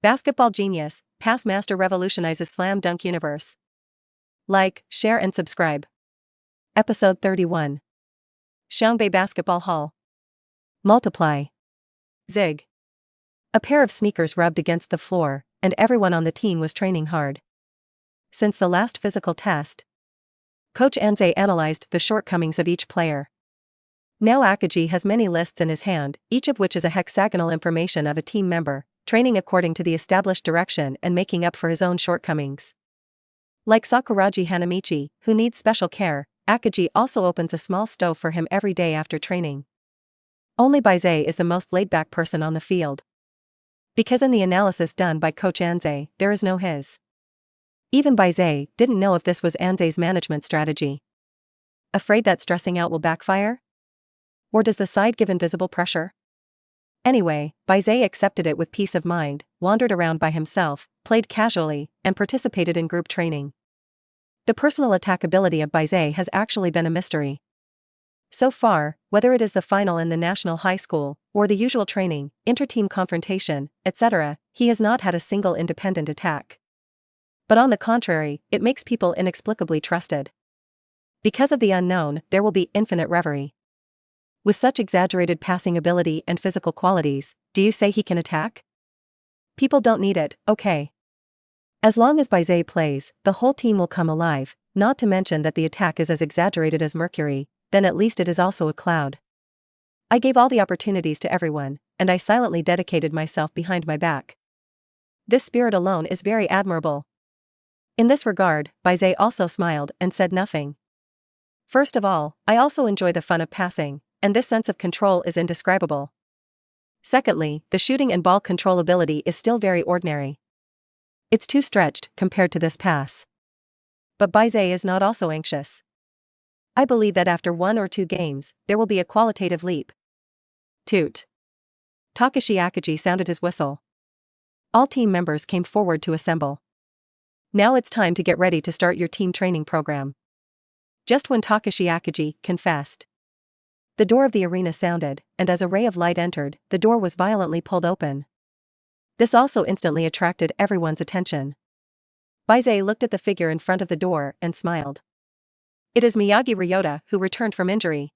Basketball genius, pass master revolutionizes slam dunk universe. Like, share and subscribe. Episode 31. Xiangbei Basketball Hall. Multiply. Zig. A pair of sneakers rubbed against the floor, and everyone on the team was training hard. Since the last physical test, Coach Anze analyzed the shortcomings of each player. Now Akaji has many lists in his hand, each of which is a hexagonal information of a team member, training according to the established direction and making up for his own shortcomings. Like Sakuragi Hanamichi, who needs special care, Akaji also opens a small stove for him every day after training. Only Bai Ze is the most laid-back person on the field. Because in the analysis done by Coach Anze, there is no his. Even Bai Ze didn't know if this was Anze's management strategy. Afraid that stressing out will backfire? Or does the side give invisible pressure? Anyway, Bai Ze accepted it with peace of mind, wandered around by himself, played casually, and participated in group training. The personal attackability of Bai Ze has actually been a mystery. So far, whether it is the final in the national high school, or the usual training, inter-team confrontation, etc., he has not had a single independent attack. But on the contrary, it makes people inexplicably trusted. Because of the unknown, there will be infinite reverie. With such exaggerated passing ability and physical qualities, do you say he can attack? People don't need it, okay. As long as Bai Ze plays, the whole team will come alive, not to mention that the attack is as exaggerated as Mercury, then at least it is also a cloud. I gave all the opportunities to everyone, and I silently dedicated myself behind my back. This spirit alone is very admirable. In this regard, Bai Ze also smiled and said nothing. First of all, I also enjoy the fun of passing, and this sense of control is indescribable. Secondly, the shooting and ball control ability is still very ordinary. It's too stretched compared to this pass. But Bai Ze is not also anxious. I believe that after 1 or 2 games, there will be a qualitative leap. Toot. Takashi Akaji sounded his whistle. All team members came forward to assemble. Now it's time to get ready to start your team training program. Just when Takashi Akaji confessed, the door of the arena sounded, and as a ray of light entered, the door was violently pulled open. This also instantly attracted everyone's attention. Bai Ze looked at the figure in front of the door and smiled. It is Miyagi Ryota, who returned from injury.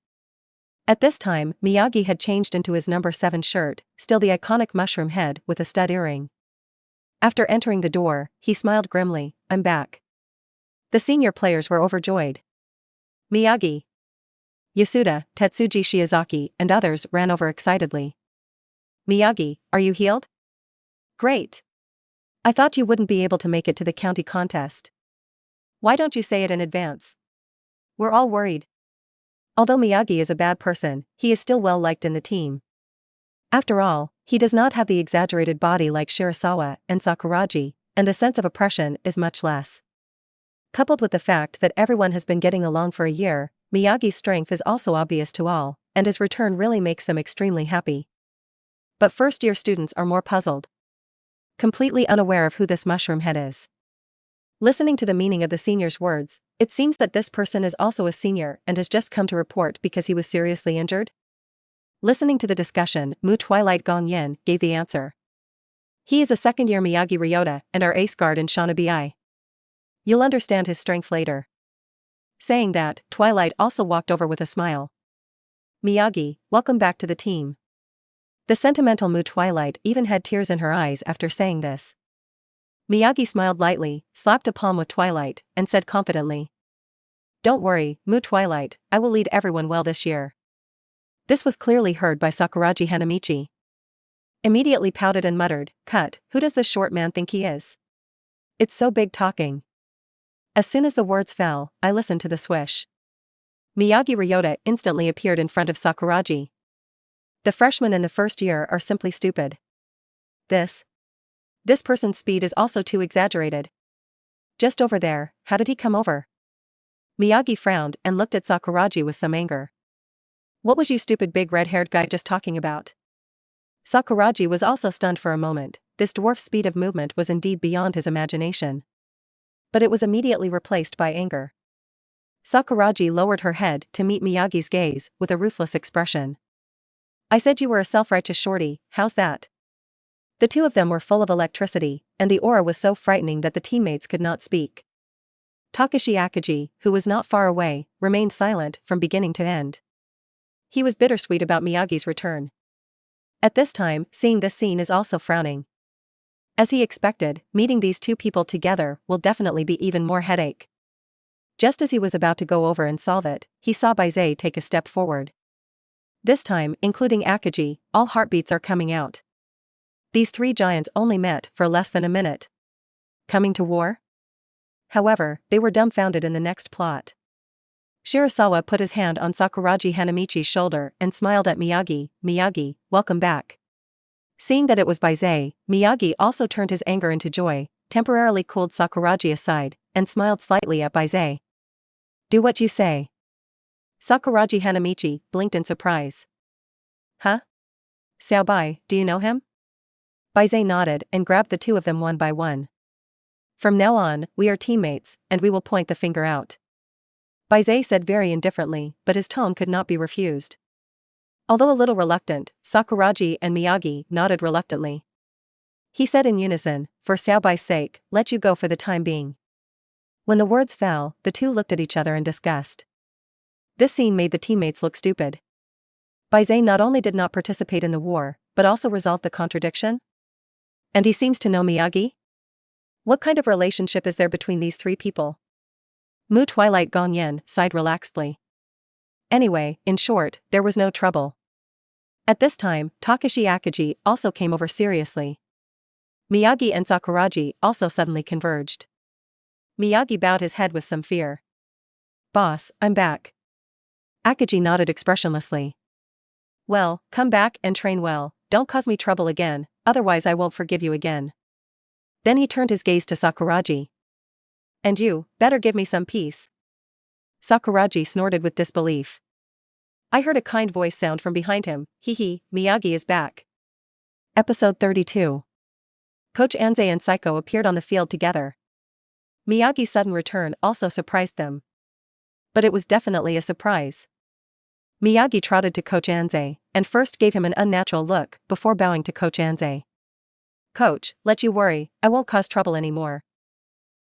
At this time, Miyagi had changed into his number 7 shirt, still the iconic mushroom head with a stud earring. After entering the door, he smiled grimly, "I'm back." The senior players were overjoyed. Miyagi, Yasuda, Tetsuji Shiozaki, and others ran over excitedly. "Miyagi, are you healed?" "Great. I thought you wouldn't be able to make it to the county contest. Why don't you say it in advance? We're all worried." Although Miyagi is a bad person, he is still well liked in the team. After all, he does not have the exaggerated body like Shirasawa and Sakuragi, and the sense of oppression is much less. Coupled with the fact that everyone has been getting along for a year, Miyagi's strength is also obvious to all, and his return really makes them extremely happy. But first-year students are more puzzled. Completely unaware of who this mushroom head is. Listening to the meaning of the senior's words, it seems that this person is also a senior and has just come to report because he was seriously injured. Listening to the discussion, Mu Twilight Gongyen gave the answer. He is a second-year Miyagi Ryota and our ace guard in Xiangbei. You'll understand his strength later. Saying that, Twilight also walked over with a smile. Miyagi, welcome back to the team. The sentimental Mu Twilight even had tears in her eyes after saying this. Miyagi smiled lightly, slapped a palm with Twilight, and said confidently, "Don't worry, Mu Twilight, I will lead everyone well this year." This was clearly heard by Sakuragi Hanamichi. Immediately pouted and muttered, "Cut, who does this short man think he is? It's so big talking." As soon as the words fell, I listened to the swish. Miyagi Ryota instantly appeared in front of Sakuragi. The freshmen in the first year are simply stupid. This person's speed is also too exaggerated. Just over there, how did he come over? Miyagi frowned and looked at Sakuragi with some anger. What was you stupid big red-haired guy just talking about? Sakuragi was also stunned for a moment. This dwarf's speed of movement was indeed beyond his imagination. But it was immediately replaced by anger. Sakuragi lowered her head to meet Miyagi's gaze with a ruthless expression. "I said you were a self-righteous shorty, how's that? The two of them were full of electricity, and the aura was so frightening that the teammates could not speak. Takashi Akagi, who was not far away, remained silent from beginning to end. He was bittersweet about Miyagi's return. At this time, seeing this scene is also frowning. As he expected, meeting these two people together will definitely be even more headache. Just as he was about to go over and solve it, he saw Bai Ze take a step forward. This time, including Akagi, all heartbeats are coming out. These three giants only met for less than a minute. Coming to war? However, they were dumbfounded in the next plot. Shirasawa put his hand on Sakuragi Hanamichi's shoulder and smiled at Miyagi. "Miyagi, welcome back." Seeing that it was Bai Ze, Miyagi also turned his anger into joy, temporarily cooled Sakuragi aside, and smiled slightly at Bai Ze. "Do what you say." Sakuragi Hanamichi blinked in surprise. "Huh? Xiaobei, do you know him?" Bai Ze nodded and grabbed the two of them one by one. "From now on, we are teammates, and we will point the finger out." Bai Ze said very indifferently, but his tone could not be refused. Although a little reluctant, Sakuragi and Miyagi nodded reluctantly. He said in unison, "For Xiaobei's sake, let you go for the time being." When the words fell, the two looked at each other in disgust. This scene made the teammates look stupid. Bai Ze not only did not participate in the war, but also resolved the contradiction? And he seems to know Miyagi? What kind of relationship is there between these three people? Mu Twilight Gongyen sighed relaxedly. Anyway, in short, there was no trouble. At this time, Takashi Akagi also came over seriously. Miyagi and Sakuragi also suddenly converged. Miyagi bowed his head with some fear. "Boss, I'm back." Akagi nodded expressionlessly. "Well, come back and train well, don't cause me trouble again, otherwise I won't forgive you again." Then he turned his gaze to Sakuragi. "And you, better give me some peace." Sakuragi snorted with disbelief. I heard a kind voice sound from behind him. "Hee, Miyagi is back." Episode 32. Coach Anze and Saiko appeared on the field together. Miyagi's sudden return also surprised them. But it was definitely a surprise. Miyagi trotted to Coach Anze, and first gave him an unnatural look, before bowing to Coach Anze. "Coach, let you worry, I won't cause trouble anymore."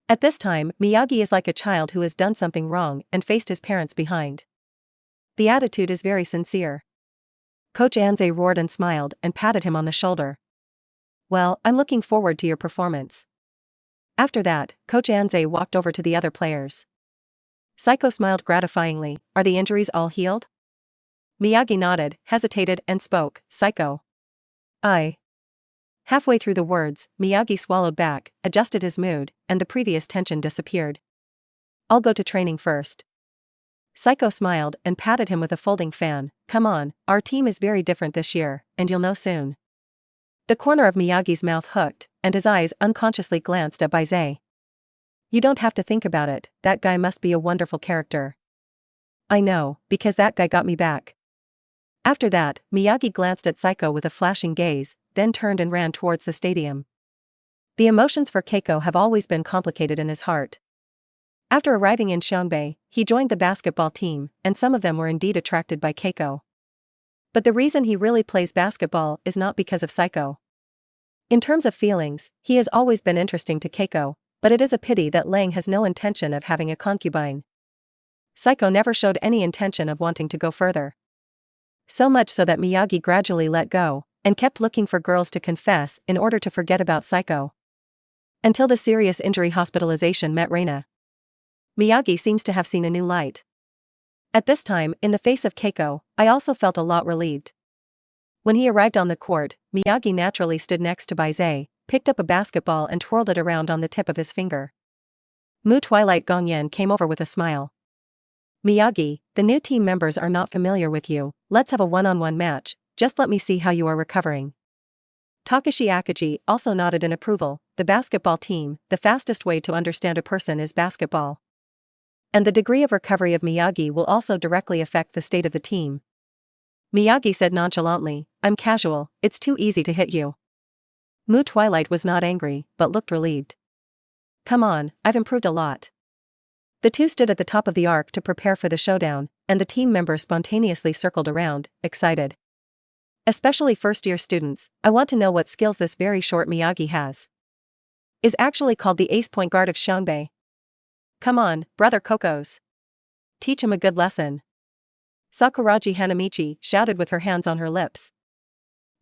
At this time, Miyagi is like a child who has done something wrong and faced his parents behind. The attitude is very sincere. Coach Anze roared and smiled and patted him on the shoulder. "Well, I'm looking forward to your performance." After that, Coach Anze walked over to the other players. Saiko smiled gratifyingly. "Are the injuries all healed?" Miyagi nodded, hesitated, and spoke. "Saiko." "I." Halfway through the words, Miyagi swallowed back, adjusted his mood, and the previous tension disappeared. "I'll go to training first." Saiko smiled and patted him with a folding fan. "Come on, our team is very different this year, and you'll know soon." The corner of Miyagi's mouth hooked, and his eyes unconsciously glanced at Bai Ze. "You don't have to think about it, that guy must be a wonderful character." "I know, because that guy got me back." After that, Miyagi glanced at Saiko with a flashing gaze, then turned and ran towards the stadium. The emotions for Keiko have always been complicated in his heart. After arriving in Xiangbei, he joined the basketball team, and some of them were indeed attracted by Keiko. But the reason he really plays basketball is not because of Saiko. In terms of feelings, he has always been interesting to Keiko, but it is a pity that Lang has no intention of having a concubine. Saiko never showed any intention of wanting to go further. So much so that Miyagi gradually let go, and kept looking for girls to confess in order to forget about Saiko. Until the serious injury hospitalization met Reina. Miyagi seems to have seen a new light. At this time, in the face of Keiko, I also felt a lot relieved. When he arrived on the court, Miyagi naturally stood next to Bai Ze, picked up a basketball and twirled it around on the tip of his finger. Mu Twilight Gongyen came over with a smile. "Miyagi, the new team members are not familiar with you, let's have a one-on-one match, just let me see how you are recovering." Takashi Akagi also nodded in approval. The basketball team, the fastest way to understand a person is basketball. And the degree of recovery of Miyagi will also directly affect the state of the team. Miyagi said nonchalantly, "I'm casual, it's too easy to hit you." Mu Twilight was not angry, but looked relieved. "Come on, I've improved a lot." The two stood at the top of the arc to prepare for the showdown, and the team members spontaneously circled around, excited. Especially first-year students, I want to know what skills this very short Miyagi has. Is actually called the ace point guard of Xiangbei. Come on, brother Kokos. Teach him a good lesson. Sakuragi Hanamichi shouted with her hands on her lips.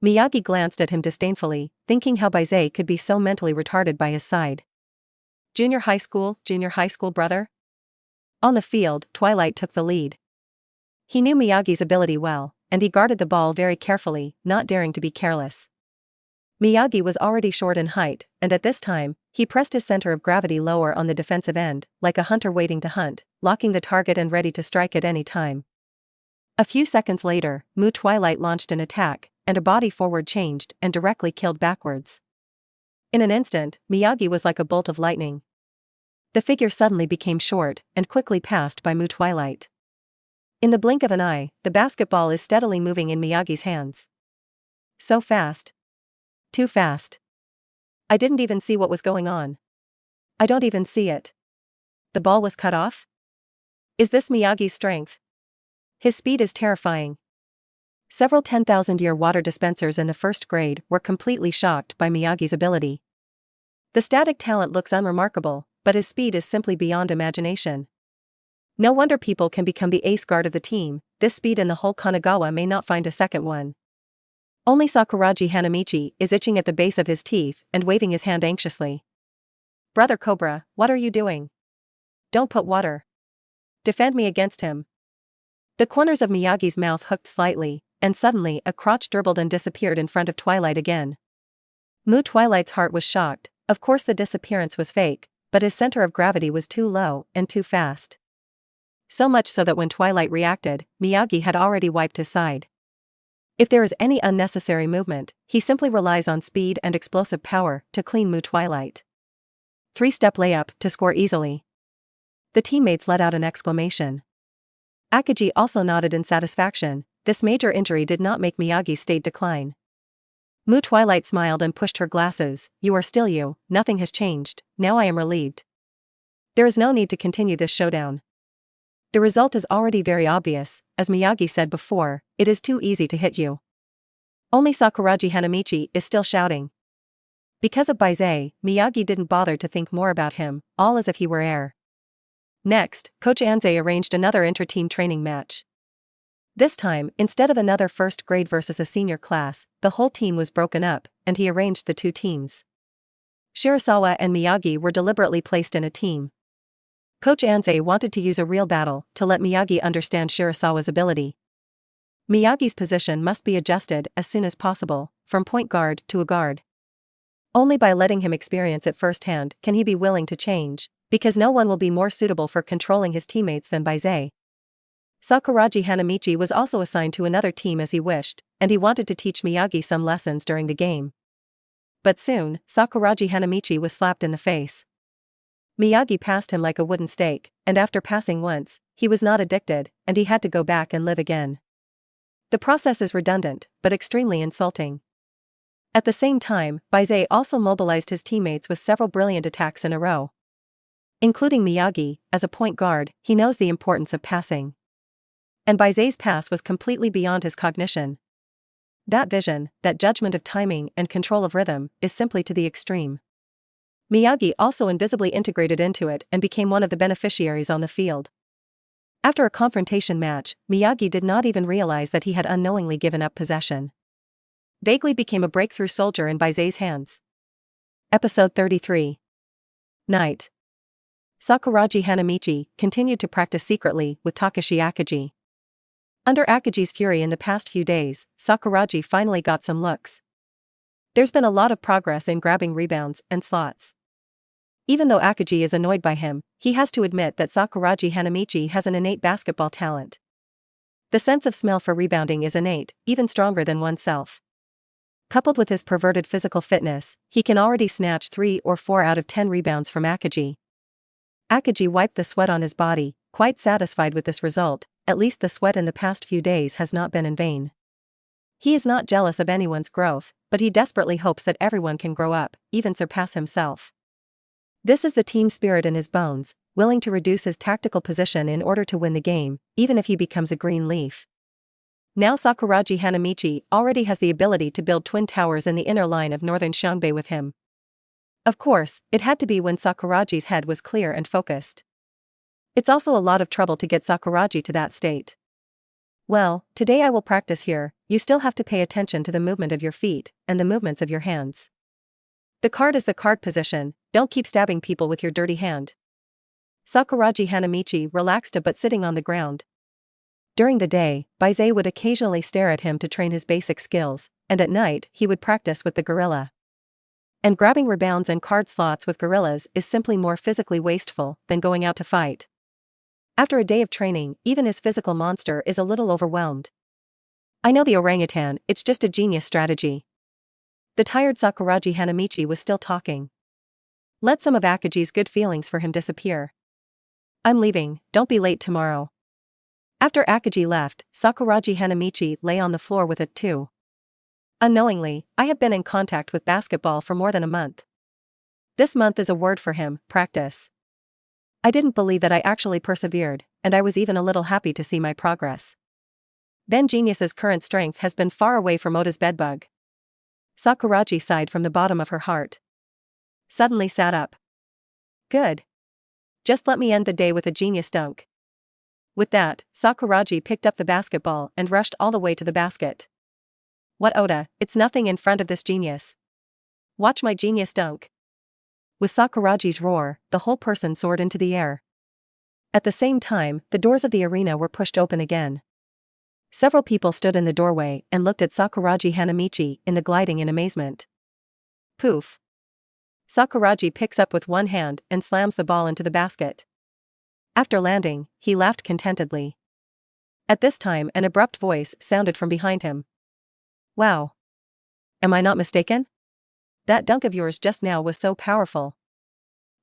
Miyagi glanced at him disdainfully, thinking how Bai Ze could be so mentally retarded by his side. Junior high school, brother? On the field, Twilight took the lead. He knew Miyagi's ability well, and he guarded the ball very carefully, not daring to be careless. Miyagi was already short in height, and at this time, he pressed his center of gravity lower on the defensive end, like a hunter waiting to hunt, locking the target and ready to strike at any time. A few seconds later, Twilight launched an attack, and a body forward changed and directly killed backwards. In an instant, Miyagi was like a bolt of lightning. The figure suddenly became short and quickly passed by Twilight. In the blink of an eye, the basketball is steadily moving in Miyagi's hands. So fast. Too fast. I didn't even see what was going on. I don't even see it. The ball was cut off? Is this Miyagi's strength? His speed is terrifying. Several 10,000-year water dispensers in the first grade were completely shocked by Miyagi's ability. The static talent looks unremarkable, but his speed is simply beyond imagination. No wonder people can become the ace guard of the team. This speed in the whole Kanagawa may not find a second one. Only Sakuragi Hanamichi is itching at the base of his teeth and waving his hand anxiously. Brother Cobra, what are you doing? Don't put water. Defend me against him. The corners of Miyagi's mouth hooked slightly, and suddenly a crotch dribbled and disappeared in front of Twilight again. Twilight's heart was shocked. Of course the disappearance was fake, but his center of gravity was too low and too fast. So much so that when Twilight reacted, Miyagi had already wiped his side. If there is any unnecessary movement, he simply relies on speed and explosive power to clean Twilight. 3-step layup to score easily. The teammates let out an exclamation. Akagi also nodded in satisfaction. This major injury did not make Miyagi's state decline. Twilight smiled and pushed her glasses. You are still you, nothing has changed, now I am relieved. There is no need to continue this showdown. The result is already very obvious, as Miyagi said before, it is too easy to hit you. Only Sakuragi Hanamichi is still shouting. Because of Bai Ze, Miyagi didn't bother to think more about him, all as if he were air. Next, Coach Anze arranged another inter-team training match. This time, instead of another first grade versus a senior class, the whole team was broken up, and he arranged the two teams. Shirasawa and Miyagi were deliberately placed in a team. Coach Anze wanted to use a real battle to let Miyagi understand Shirasawa's ability. Miyagi's position must be adjusted as soon as possible, from point guard to a guard. Only by letting him experience it firsthand can he be willing to change, because no one will be more suitable for controlling his teammates than Bai Ze. Sakuragi Hanamichi was also assigned to another team as he wished, and he wanted to teach Miyagi some lessons during the game. But soon, Sakuragi Hanamichi was slapped in the face. Miyagi passed him like a wooden stake, and after passing once, he was not addicted, and he had to go back and live again. The process is redundant, but extremely insulting. At the same time, Bai Ze also mobilized his teammates with several brilliant attacks in a row. Including Miyagi, as a point guard, he knows the importance of passing. And Bai Ze's pass was completely beyond his cognition. That vision, that judgment of timing and control of rhythm, is simply to the extreme. Miyagi also invisibly integrated into it and became one of the beneficiaries on the field. After a confrontation match, Miyagi did not even realize that he had unknowingly given up possession. Vaguely became a breakthrough soldier in Bai Ze's hands. Episode 33. Night. Sakuragi Hanamichi continued to practice secretly with Takashi Akagi. Under Akagi's fury in the past few days, Sakuragi finally got some looks. There's been a lot of progress in grabbing rebounds and slots. Even though Akagi is annoyed by him, he has to admit that Sakuragi Hanamichi has an innate basketball talent. The sense of smell for rebounding is innate, even stronger than oneself. Coupled with his perverted physical fitness, he can already snatch 3 or 4 out of 10 rebounds from Akagi. Akagi wiped the sweat on his body, quite satisfied with this result. At least the sweat in the past few days has not been in vain. He is not jealous of anyone's growth, but he desperately hopes that everyone can grow up, even surpass himself. This is the team spirit in his bones, willing to reduce his tactical position in order to win the game, even if he becomes a green leaf. Now Sakuragi Hanamichi already has the ability to build twin towers in the inner line of northern Xiangbei with him. Of course, it had to be when Sakuragi's head was clear and focused. It's also a lot of trouble to get Sakuragi to that state. Well, today I will practice here. You still have to pay attention to the movement of your feet and the movements of your hands. The card is the card position, don't keep stabbing people with your dirty hand. Sakuragi Hanamichi relaxed a but sitting on the ground. During the day, Bai Ze would occasionally stare at him to train his basic skills, and at night he would practice with the gorilla. And grabbing rebounds and card slots with gorillas is simply more physically wasteful than going out to fight. After a day of training, even his physical monster is a little overwhelmed. I know the orangutan, it's just a genius strategy. The tired Sakuragi Hanamichi was still talking. Let some of Akaji's good feelings for him disappear. I'm leaving, don't be late tomorrow. After Akaji left, Sakuragi Hanamichi lay on the floor with it too. Unknowingly, I have been in contact with basketball for more than a month. This month is a word for him, practice. I didn't believe that I actually persevered, and I was even a little happy to see my progress. Ben Genius's current strength has been far away from Oda's bedbug. Sakuragi sighed from the bottom of her heart. Suddenly sat up. Good. Just let me end the day with a genius dunk. With that, Sakuragi picked up the basketball and rushed all the way to the basket. What Oda, it's nothing in front of this genius. Watch my genius dunk. With Sakuragi's roar, the whole person soared into the air. At the same time, the doors of the arena were pushed open again. Several people stood in the doorway and looked at Sakuragi Hanamichi in the gliding in amazement. Poof. Sakuragi picks up with one hand and slams the ball into the basket. After landing, he laughed contentedly. At this time an abrupt voice sounded from behind him. Wow. Am I not mistaken? That dunk of yours just now was so powerful.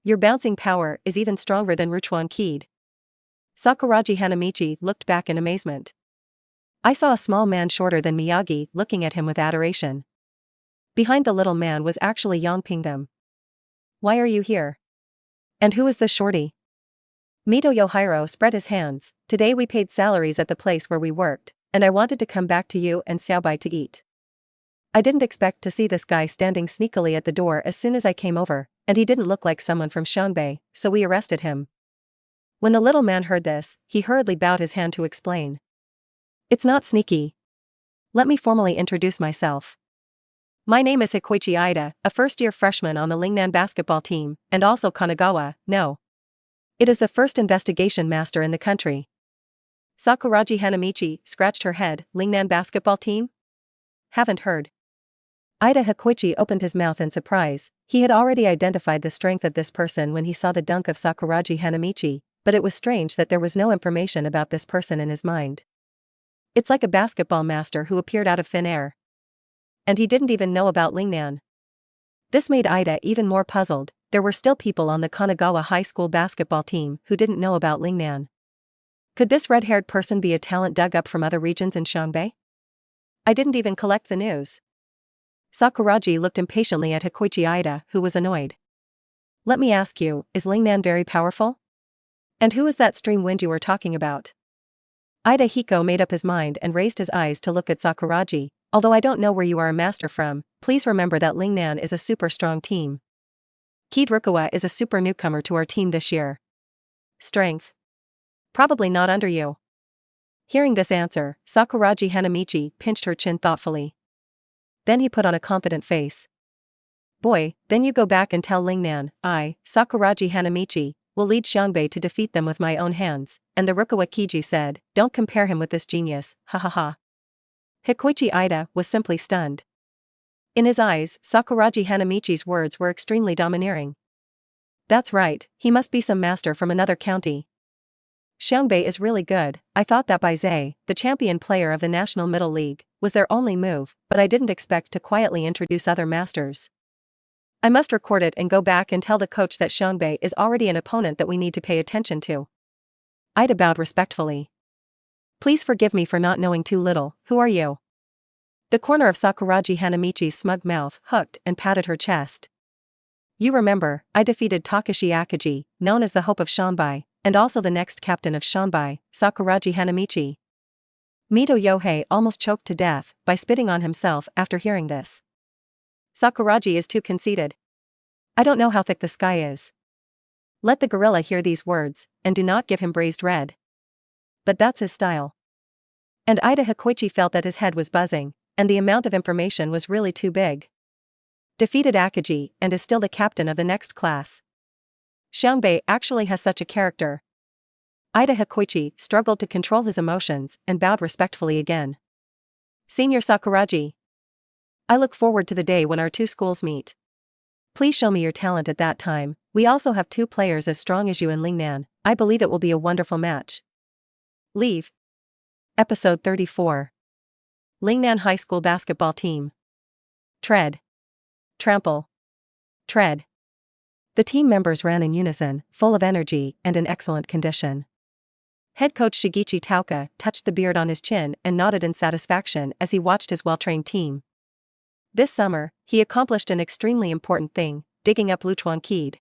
Your bouncing power is even stronger than Ruchuan Kid. Sakuragi Hanamichi looked back in amazement. I saw a small man shorter than Miyagi looking at him with adoration. Behind the little man was actually Yongping them. Why are you here? And who is this shorty? Mito Yohiro spread his hands. Today we paid salaries at the place where we worked, and I wanted to come back to you and Xiaobai to eat. I didn't expect to see this guy standing sneakily at the door as soon as I came over, and he didn't look like someone from Xiangbei, so we arrested him. When the little man heard this, he hurriedly bowed his hand to explain. It's not sneaky. Let me formally introduce myself. My name is Hikoichi Ida, a first-year freshman on the Lingnan basketball team, and also Kanagawa, no. It is the first investigation master in the country. Sakuragi Hanamichi scratched her head. Lingnan basketball team? Haven't heard. Ida Hikoichi opened his mouth in surprise. He had already identified the strength of this person when he saw the dunk of Sakuragi Hanamichi, but it was strange that there was no information about this person in his mind. It's like a basketball master who appeared out of thin air. And he didn't even know about Lingnan. This made Ida even more puzzled. There were still people on the Kanagawa High School basketball team who didn't know about Lingnan. Could this red-haired person be a talent dug up from other regions in Xiangbei? I didn't even collect the news. Sakuragi looked impatiently at Hikoichi Ida, who was annoyed. Let me ask you, is Lingnan very powerful? And who is that stream wind you were talking about? Ida Hiko made up his mind and raised his eyes to look at Sakuragi. Although I don't know where you are a master from, please remember that Lingnan is a super strong team. Kid Rukawa is a super newcomer to our team this year. Strength? Probably not under you. Hearing this answer, Sakuragi Hanamichi pinched her chin thoughtfully. Then he put on a confident face. Boy, then you go back and tell Lingnan, I, Sakuragi Hanamichi, will lead Xiangbei to defeat them with my own hands, and the Rukawa Kiji said, don't compare him with this genius, ha ha ha. Hikoichi Ida was simply stunned. In his eyes, Sakuragi Hanamichi's words were extremely domineering. That's right, he must be some master from another county. Xiangbei is really good. I thought that Bai Ze, the champion player of the National Middle League, was their only move, but I didn't expect to quietly introduce other masters. I must record it and go back and tell the coach that Xiangbei is already an opponent that we need to pay attention to. Ida bowed respectfully. Please forgive me for not knowing too little. Who are you? The corner of Sakuragi Hanamichi's smug mouth hooked and patted her chest. You remember, I defeated Takashi Akaji, known as the Hope of Xiangbei, and also the next captain of Xiangbei, Sakuragi Hanamichi. Mito Yohei almost choked to death by spitting on himself after hearing this. Sakuragi is too conceited. I don't know how thick the sky is. Let the gorilla hear these words, and do not give him braised red. But that's his style. And Ida Hikoichi felt that his head was buzzing, and the amount of information was really too big. Defeated Akagi, and is still the captain of the next class. Xiangbei actually has such a character. Ida Hikoichi struggled to control his emotions and bowed respectfully again. Senior Sakuragi. I look forward to the day when our two schools meet. Please show me your talent at that time. We also have two players as strong as you in Lingnan. I believe it will be a wonderful match. Leave. Episode 34. Lingnan High School Basketball Team. Tread. Trample. Tread. The team members ran in unison, full of energy and in excellent condition. Head coach Shigechi Tauka touched the beard on his chin and nodded in satisfaction as he watched his well-trained team. This summer, he accomplished an extremely important thing, digging up Luchuan Kid.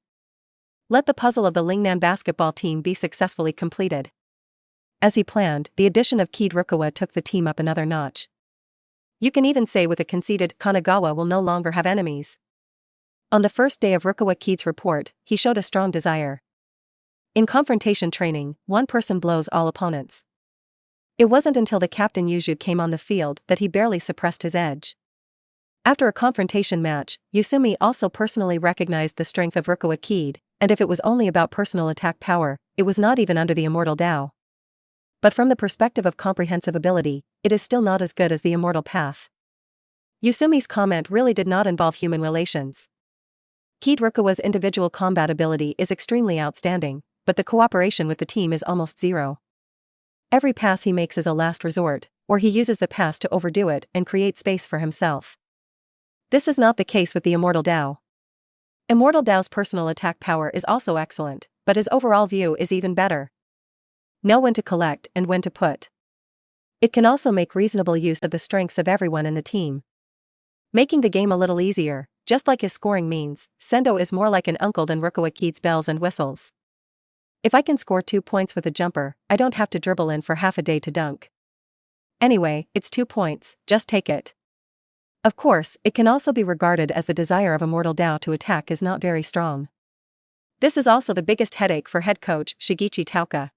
Let the puzzle of the Lingnan basketball team be successfully completed. As he planned, the addition of Kid Rukawa took the team up another notch. You can even say with a conceited Kanagawa will no longer have enemies. On the first day of Rukawa Kid's report, he showed a strong desire. In confrontation training, one person blows all opponents. It wasn't until the captain Yuju came on the field that he barely suppressed his edge. After a confrontation match, Yusumi also personally recognized the strength of Rukawa Kid, and if it was only about personal attack power, it was not even under the Immortal Dao. But from the perspective of comprehensive ability, it is still not as good as the Immortal Path. Yusumi's comment really did not involve human relations. Kid Rukawa's individual combat ability is extremely outstanding, but the cooperation with the team is almost zero. Every pass he makes is a last resort, or he uses the pass to overdo it and create space for himself. This is not the case with the Immortal Dao. Immortal Dao's personal attack power is also excellent, but his overall view is even better. Know when to collect and when to put. It can also make reasonable use of the strengths of everyone in the team. Making the game a little easier, just like his scoring means, Sendo is more like an uncle than Rukawa Kid's bells and whistles. If I can score 2 points with a jumper, I don't have to dribble in for half a day to dunk. Anyway, it's 2 points, just take it. Of course, it can also be regarded as the desire of Immortal Dao to attack is not very strong. This is also the biggest headache for head coach Shigechi Tauka.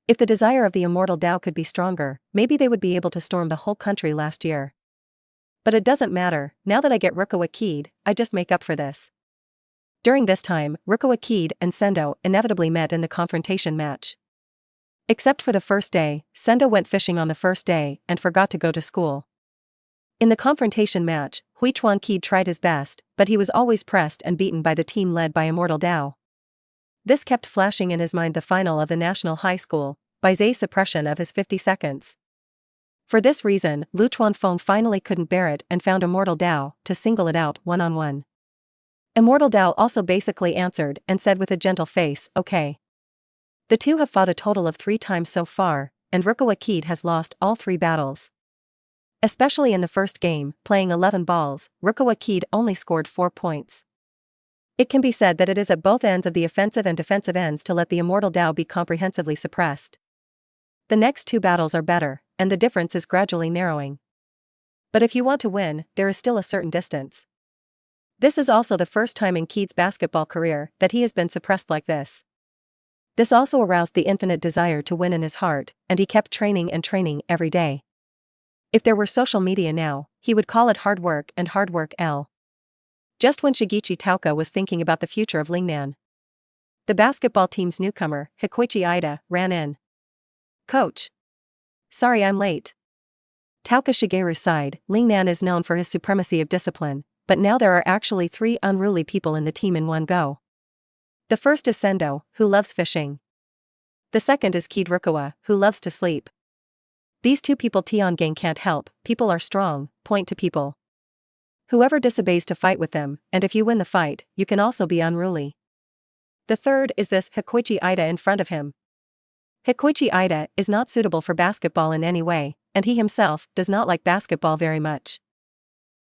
If the desire of the Immortal Dao could be stronger, maybe they would be able to storm the whole country last year. But it doesn't matter, now that I get Rukawa Kid, I just make up for this. During this time, Rukawa Kid and Sendo inevitably met in the confrontation match. Except for the first day, Sendo went fishing on the first day and forgot to go to school. In the confrontation match, Huichuan Kid tried his best, but he was always pressed and beaten by the team led by Immortal Dao. This kept flashing in his mind the final of the National High School, Bai Ze's suppression of his 50 seconds. For this reason, Luchuan Feng finally couldn't bear it and found Immortal Dao to single it out one-on-one. Immortal Dao also basically answered and said with a gentle face, okay. The two have fought a total of 3 times so far, and Rukawa Kid has lost all 3 battles. Especially in the first game, playing 11 balls, Rukawa Kid only scored 4 points. It can be said that it is at both ends of the offensive and defensive ends to let the Immortal Dao be comprehensively suppressed. The next 2 battles are better, and the difference is gradually narrowing. But if you want to win, there is still a certain distance. This is also the first time in Kid's basketball career that he has been suppressed like this. This also aroused the infinite desire to win in his heart, and he kept training and training every day. If there were social media now, he would call it hard work and hard work L. Just when Shigechi Tauka was thinking about the future of Lingnan, the basketball team's newcomer, Hikoichi Ida, ran in. Coach. Sorry I'm late. Tauka Shigeru sighed. Lingnan is known for his supremacy of discipline, but now there are actually 3 unruly people in the team in one go. The first is Sendo, who loves fishing. The second is Kid Rukawa, who loves to sleep. These 2 people Tion Gang can't help, people are strong, point to people. Whoever disobeys to fight with them, and if you win the fight, you can also be unruly. The third is this Hikoichi Ida in front of him. Hikoichi Ida is not suitable for basketball in any way, and he himself does not like basketball very much.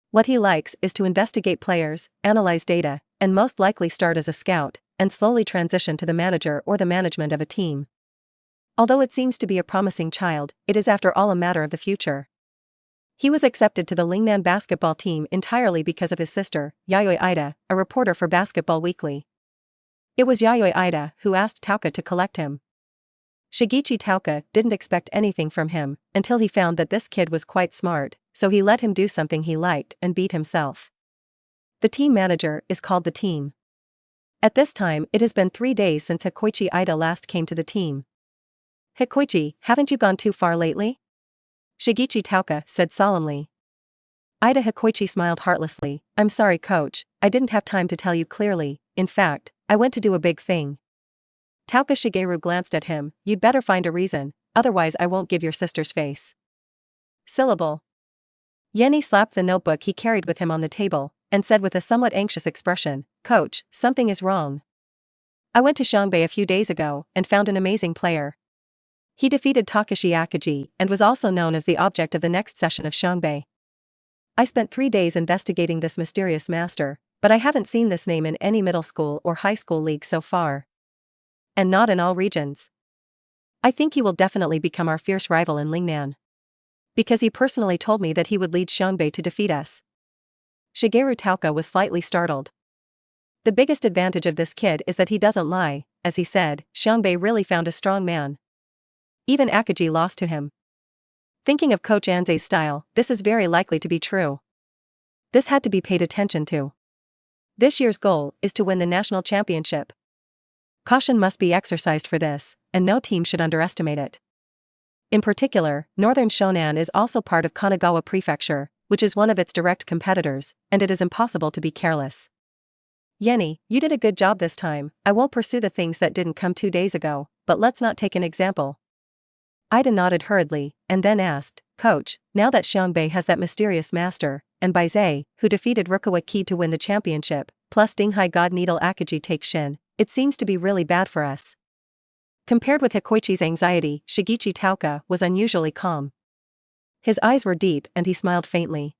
What he likes is to investigate players, analyze data, and most likely start as a scout, and slowly transition to the manager or the management of a team. Although it seems to be a promising child, it is after all a matter of the future. He was accepted to the Lingnan basketball team entirely because of his sister, Yayoi Ida, a reporter for Basketball Weekly. It was Yayoi Ida who asked Tauka to collect him. Shigechi Tauka didn't expect anything from him until he found that this kid was quite smart, so he let him do something he liked and beat himself. The team manager is called the team. At this time, it has been 3 days since Hikoichi Ida last came to the team. Hikoichi, haven't you gone too far lately? Shigechi Tauka said solemnly. Ida Hikoichi smiled heartlessly. I'm sorry, coach, I didn't have time to tell you clearly. In fact, I went to do a big thing. Tauka Shigeru glanced at him. You'd better find a reason, otherwise I won't give your sister's face. Syllable. Yenny slapped the notebook he carried with him on the table, and said with a somewhat anxious expression, Coach, something is wrong. I went to Xiangbei a few days ago, and found an amazing player. He defeated Takashi Akagi, and was also known as the object of the next session of Xiangbei. I spent 3 days investigating this mysterious master, but I haven't seen this name in any middle school or high school league so far. And not in all regions. I think he will definitely become our fierce rival in Lingnan. Because he personally told me that he would lead Xiangbei to defeat us. Shigeru Tauka was slightly startled. The biggest advantage of this kid is that he doesn't lie, as he said, Xiangbei really found a strong man. Even Akagi lost to him. Thinking of Coach Anze's style, this is very likely to be true. This had to be paid attention to. This year's goal is to win the national championship. Caution must be exercised for this, and no team should underestimate it. In particular, Northern Shonan is also part of Kanagawa Prefecture, which is one of its direct competitors, and it is impossible to be careless. Yenny, you did a good job this time. I won't pursue the things that didn't come 2 days ago, but let's not take an example. Ida nodded hurriedly, and then asked, Coach, now that Xiangbei has that mysterious master, and Bai Ze, who defeated Rukawa Ki to win the championship, plus Dinghai God Needle Akagi take Shin, it seems to be really bad for us. Compared with Hikoichi's anxiety, Shigechi Tauka was unusually calm. His eyes were deep and he smiled faintly.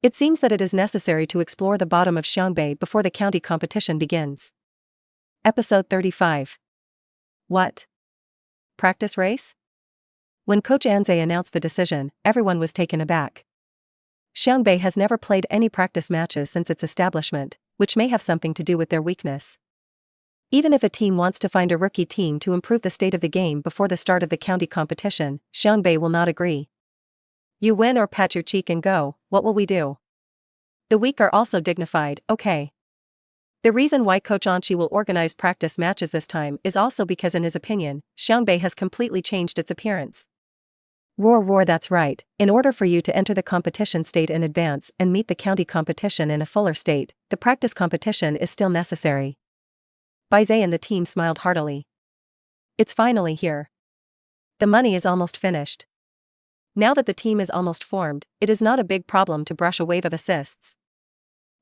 It seems that it is necessary to explore the bottom of Xiangbei before the county competition begins. Episode 35. What? Practice race? When Coach Anze announced the decision, everyone was taken aback. Xiangbei has never played any practice matches since its establishment, which may have something to do with their weakness. Even if a team wants to find a rookie team to improve the state of the game before the start of the county competition, Xiangbei will not agree. You win or pat your cheek and go, what will we do? The weak are also dignified, okay. The reason why Coach Anchi will organize practice matches this time is also because in his opinion, Xiangbei has completely changed its appearance. Roar, that's right. In order for you to enter the competition state in advance and meet the county competition in a fuller state, the practice competition is still necessary. Bai Ze and the team smiled heartily. It's finally here. The money is almost finished. Now that the team is almost formed, it is not a big problem to brush a wave of assists.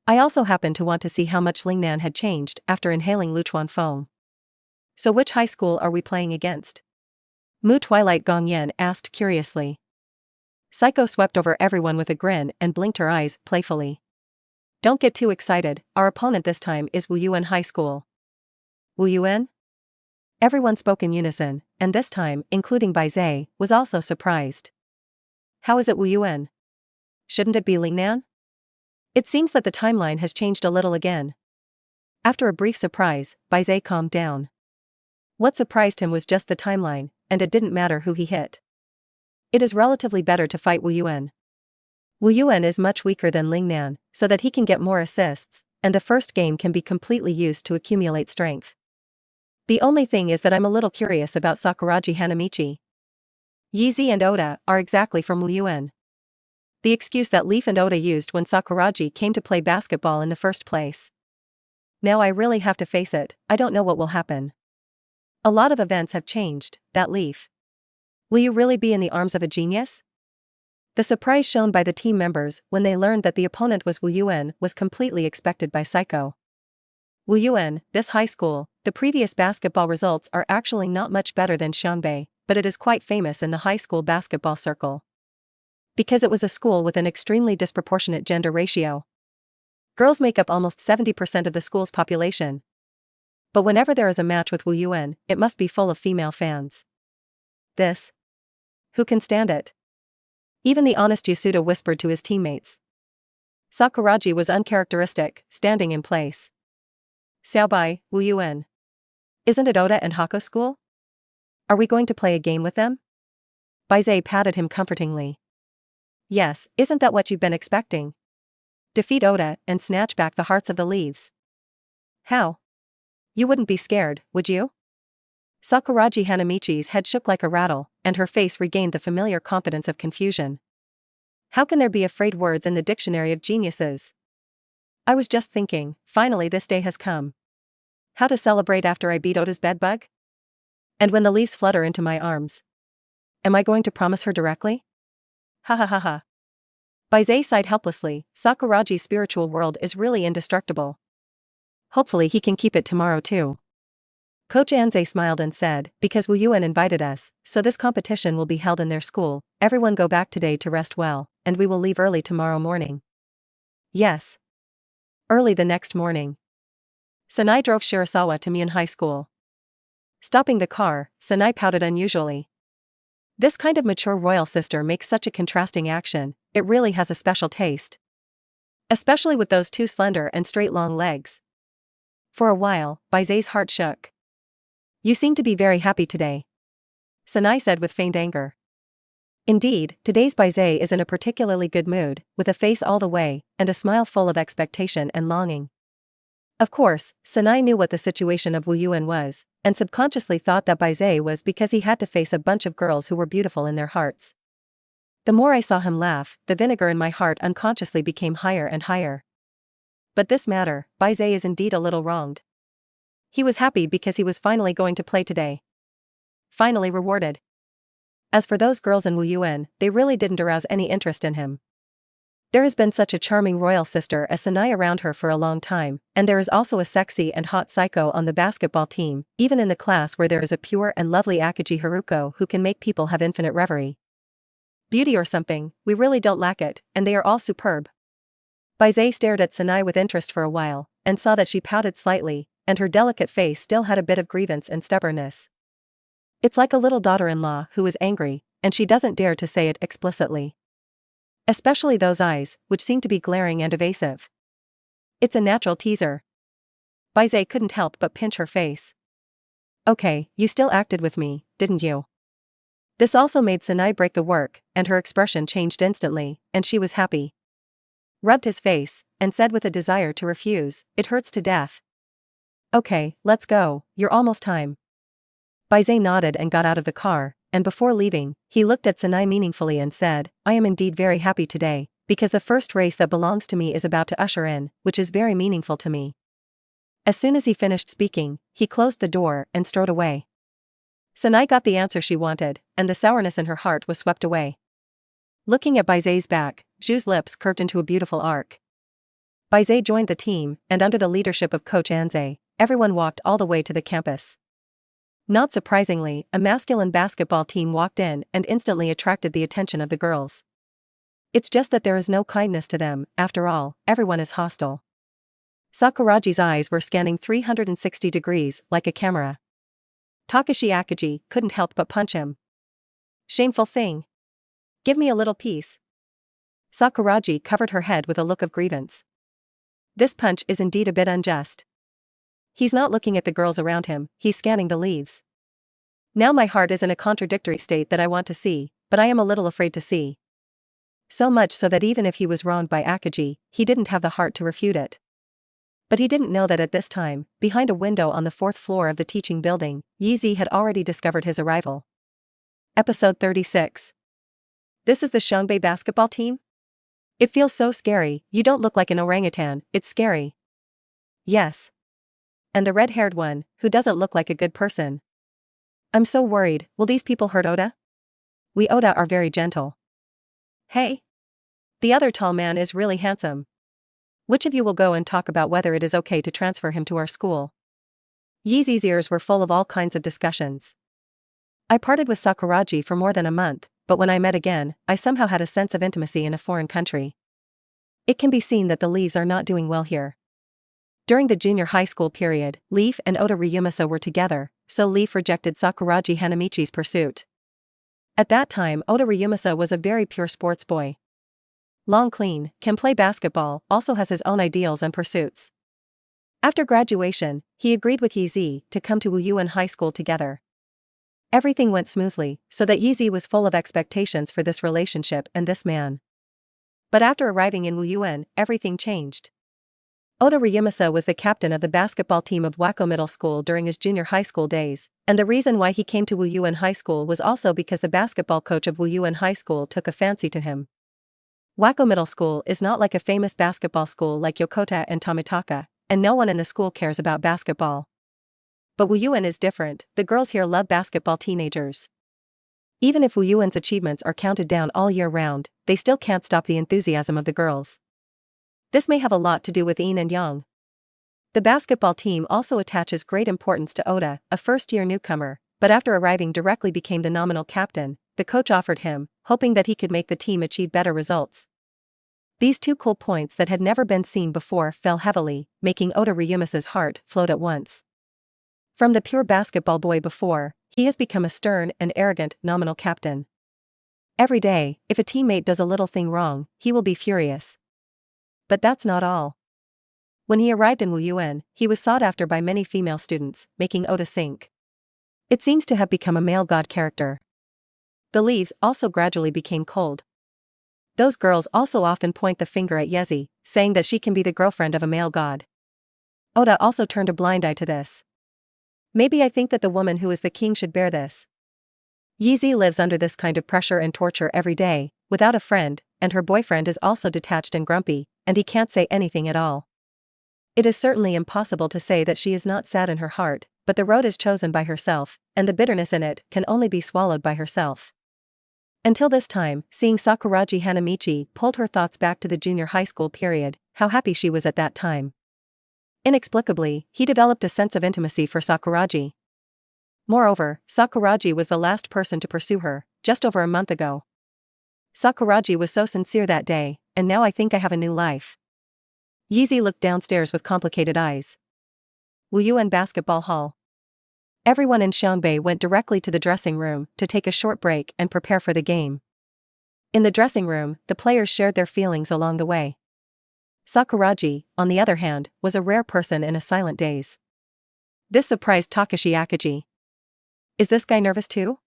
I also happen to want to see how much Lingnan had changed after inhaling Luchuan Feng. So which high school are we playing against? Mu Twilight Gongyan asked curiously. Psycho swept over everyone with a grin and blinked her eyes playfully. Don't get too excited, our opponent this time is Wuyuan High School. Wuyuan? Everyone spoke in unison, and this time, including Bai Ze, was also surprised. How is it Wuyuan? Shouldn't it be Lingnan? It seems that the timeline has changed a little again. After a brief surprise, Bai Ze calmed down. What surprised him was just the timeline, and it didn't matter who he hit. It is relatively better to fight Wuyuan. Wuyuan is much weaker than Lingnan, so that he can get more assists, and the first game can be completely used to accumulate strength. The only thing is that I'm a little curious about Sakuragi Hanamichi. Yizi and Oda are exactly from Wuyuan. The excuse that Leaf and Oda used when Sakuragi came to play basketball in the first place. Now I really have to face it, I don't know what will happen. A lot of events have changed, that Leaf. Will you really be in the arms of a genius? The surprise shown by the team members when they learned that the opponent was Wuyuan was completely expected by Psycho. Wuyuan, this high school, the previous basketball results are actually not much better than Xiangbei, but it is quite famous in the high school basketball circle. Because it was a school with an extremely disproportionate gender ratio. Girls make up almost 70% of the school's population. But whenever there is a match with Wuyuan, it must be full of female fans. This? Who can stand it? Even the honest Yasuda whispered to his teammates. Sakuragi was uncharacteristic, standing in place. Xiaobei, Wu Yuan. Isn't it Oda and Hako school? Are we going to play a game with them? Bai Ze patted him comfortingly. Yes, isn't that what you've been expecting? Defeat Oda and snatch back the hearts of the leaves. How? You wouldn't be scared, would you? Sakuragi Hanamichi's head shook like a rattle, and her face regained the familiar confidence of confusion. How can there be afraid words in the dictionary of geniuses? I was just thinking, finally this day has come. How to celebrate after I beat Oda's bedbug? And when the leaves flutter into my arms. Am I going to promise her directly? Ha ha ha ha. Bai Ze sighed helplessly. Sakuragi's spiritual world is really indestructible. Hopefully he can keep it tomorrow too. Coach Anze smiled and said, because Wu Yuan invited us, so this competition will be held in their school. Everyone go back today to rest well, and we will leave early tomorrow morning. Yes. Early the next morning. Sanai drove Shirasawa to Mion High School. Stopping the car, Sanai pouted unusually. This kind of mature royal sister makes such a contrasting action, it really has a special taste. Especially with those two slender and straight long legs. For a while, Bai Ze's heart shook. You seem to be very happy today. Sanai said with faint anger. Indeed, today's Bai Ze is in a particularly good mood, with a face all the way, and a smile full of expectation and longing. Of course, Sanai knew what the situation of Wu Yuan was, and subconsciously thought that Bai Ze was because he had to face a bunch of girls who were beautiful in their hearts. The more I saw him laugh, the vinegar in my heart unconsciously became higher and higher. But this matter, Bai Ze is indeed a little wronged. He was happy because he was finally going to play today. Finally rewarded. As for those girls in Wu Yuan, they really didn't arouse any interest in him. There has been such a charming royal sister as Sanai around her for a long time, and there is also a sexy and hot psycho on the basketball team, even in the class where there is a pure and lovely Akagi Haruko who can make people have infinite reverie. Beauty or something, we really don't lack it, and they are all superb. Bai Ze stared at Sanai with interest for a while, and saw that she pouted slightly, and her delicate face still had a bit of grievance and stubbornness. It's like a little daughter-in-law who is angry, and she doesn't dare to say it explicitly. Especially those eyes, which seem to be glaring and evasive. It's a natural teaser. Bai Ze couldn't help but pinch her face. Okay, you still acted with me, didn't you? This also made Sanai break the work, and her expression changed instantly, and she was happy. Rubbed his face, and said with a desire to refuse, it hurts to death. Okay, let's go, you're almost time. Bai Ze nodded and got out of the car, and before leaving, he looked at Sanai meaningfully and said, I am indeed very happy today, because the first race that belongs to me is about to usher in, which is very meaningful to me. As soon as he finished speaking, he closed the door and strode away. Sanai got the answer she wanted, and the sourness in her heart was swept away. Looking at Bai Ze's back, Zhu's lips curved into a beautiful arc. Bai Ze joined the team, and under the leadership of Coach Anze, everyone walked all the way to the campus. Not surprisingly, a masculine basketball team walked in and instantly attracted the attention of the girls. It's just that there is no kindness to them, after all, everyone is hostile. Sakuragi's eyes were scanning 360 degrees like a camera. Takashi Akagi couldn't help but punch him. Shameful thing. Give me a little peace. Sakuragi covered her head with a look of grievance. This punch is indeed a bit unjust. He's not looking at the girls around him, he's scanning the leaves. Now my heart is in a contradictory state that I want to see, but I am a little afraid to see. So much so that even if he was wronged by Akagi, he didn't have the heart to refute it. But he didn't know that at this time, behind a window on the 4th floor of the teaching building, Eiji had already discovered his arrival. Episode 36. This is the Xiangbei basketball team? It feels so scary, you don't look like an orangutan, it's scary. Yes. And the red-haired one, who doesn't look like a good person. I'm so worried, will these people hurt Oda? We Oda are very gentle. Hey. The other tall man is really handsome. Which of you will go and talk about whether it is okay to transfer him to our school? Yeezy's ears were full of all kinds of discussions. I parted with Sakuragi for more than a month, but when I met again, I somehow had a sense of intimacy in a foreign country. It can be seen that the Leaves are not doing well here. During the junior high school period, Leaf and Oda Ryumasa were together, so Leaf rejected Sakuragi Hanamichi's pursuit. At that time, Ota Ryumasa was a very pure sports boy. Long clean, can play basketball, also has his own ideals and pursuits. After graduation, he agreed with Bai Ze to come to Wuyuan High School together. Everything went smoothly, so that Bai Ze was full of expectations for this relationship and this man. But after arriving in Wuyuan, everything changed. Ota Ryumasa was the captain of the basketball team of Wako Middle School during his junior high school days, and the reason why he came to Wuyuan High School was also because the basketball coach of Wuyuan High School took a fancy to him. Wako Middle School is not like a famous basketball school like Yokota and Tomitaka, and no one in the school cares about basketball. But Wuyuan is different, the girls here love basketball teenagers. Even if Wuyuan's achievements are counted down all year round, they still can't stop the enthusiasm of the girls. This may have a lot to do with yin and yang. The basketball team also attaches great importance to Ota, a first-year newcomer, but after arriving directly became the nominal captain, the coach offered him, hoping that he could make the team achieve better results. These two cool points that had never been seen before fell heavily, making Ota Ryumasa's heart float at once. From the pure basketball boy before, he has become a stern and arrogant nominal captain. Every day, if a teammate does a little thing wrong, he will be furious. But that's not all. When he arrived in Wuyuan, he was sought after by many female students, making Ota sink. It seems to have become a male god character. The leaves also gradually became cold. Those girls also often point the finger at Bai Ze, saying that she can be the girlfriend of a male god. Ota also turned a blind eye to this. Maybe I think that the woman who is the king should bear this. Bai Ze lives under this kind of pressure and torture every day, without a friend, and her boyfriend is also detached and grumpy, and he can't say anything at all. It is certainly impossible to say that she is not sad in her heart, but the road is chosen by herself, and the bitterness in it can only be swallowed by herself. Until this time, seeing Sakuragi Hanamichi pulled her thoughts back to the junior high school period, how happy she was at that time. Inexplicably, he developed a sense of intimacy for Sakuragi. Moreover, Sakuragi was the last person to pursue her, just over a month ago. Sakuragi was so sincere that day, and now I think I have a new life. Bai Ze looked downstairs with complicated eyes. Wuyuan Basketball Hall. Everyone in Xiangbei went directly to the dressing room to take a short break and prepare for the game. In the dressing room, the players shared their feelings along the way. Sakuragi, on the other hand, was a rare person in a silent daze. This surprised Takashi Akaji. Is this guy nervous too?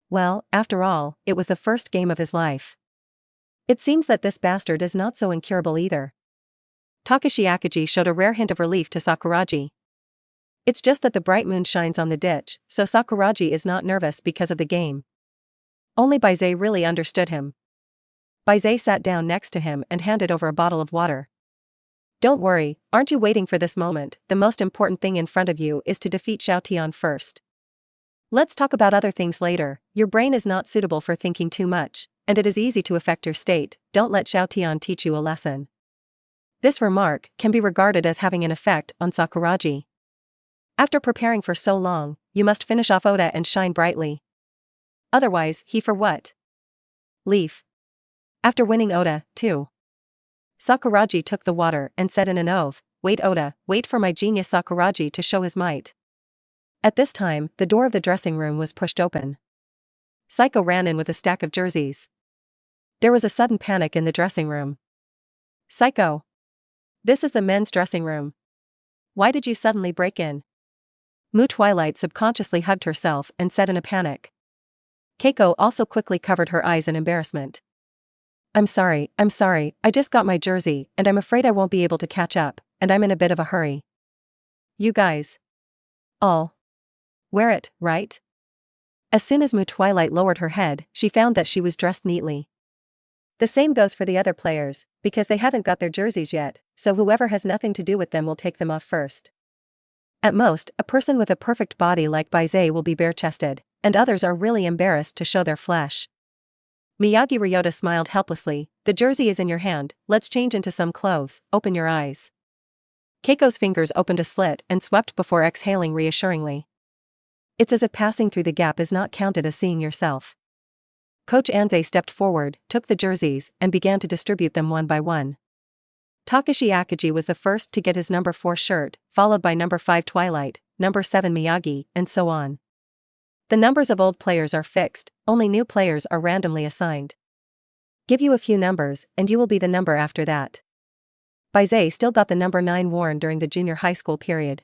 Well, after all, it was the first game of his life. It seems that this bastard is not so incurable either. Takashi Akaji showed a rare hint of relief to Sakuragi. It's just that the bright moon shines on the ditch, so Sakuragi is not nervous because of the game. Only Bai Ze really understood him. Bai Ze sat down next to him and handed over a bottle of water. Don't worry, aren't you waiting for this moment? The most important thing in front of you is to defeat Xiao Tian first. Let's talk about other things later. Your brain is not suitable for thinking too much, and it is easy to affect your state. Don't let Xiao Tian teach you a lesson. This remark can be regarded as having an effect on Sakuragi. After preparing for so long, you must finish off Ota and shine brightly. Otherwise, he for what? Leaf. After winning Ota, too. Sakuragi took the water and said in an oath, "Wait Ota, wait for my genius Sakuragi to show his might." At this time, the door of the dressing room was pushed open. Saiko ran in with a stack of jerseys. There was a sudden panic in the dressing room. Saiko. This is the men's dressing room. Why did you suddenly break in? Mu Twilight subconsciously hugged herself and said in a panic. Keiko also quickly covered her eyes in embarrassment. I'm sorry, I just got my jersey and I'm afraid I won't be able to catch up, and I'm in a bit of a hurry. You guys. All. Wear it, right? As soon as Mu Twilight lowered her head, she found that she was dressed neatly. The same goes for the other players, because they haven't got their jerseys yet, so whoever has nothing to do with them will take them off first. At most, a person with a perfect body like Bai Ze will be bare-chested, and others are really embarrassed to show their flesh. Miyagi Ryota smiled helplessly. The jersey is in your hand, let's change into some clothes, open your eyes. Keiko's fingers opened a slit and swept before exhaling reassuringly. It's as if passing through the gap is not counted as seeing yourself. Coach Anze stepped forward, took the jerseys, and began to distribute them one by one. Takashi Akaji was the first to get his number 4 shirt, followed by number 5 Twilight, number 7 Miyagi, and so on. The numbers of old players are fixed, only new players are randomly assigned. Give you a few numbers, and you will be the number after that. Bai Ze still got the number 9 worn during the junior high school period.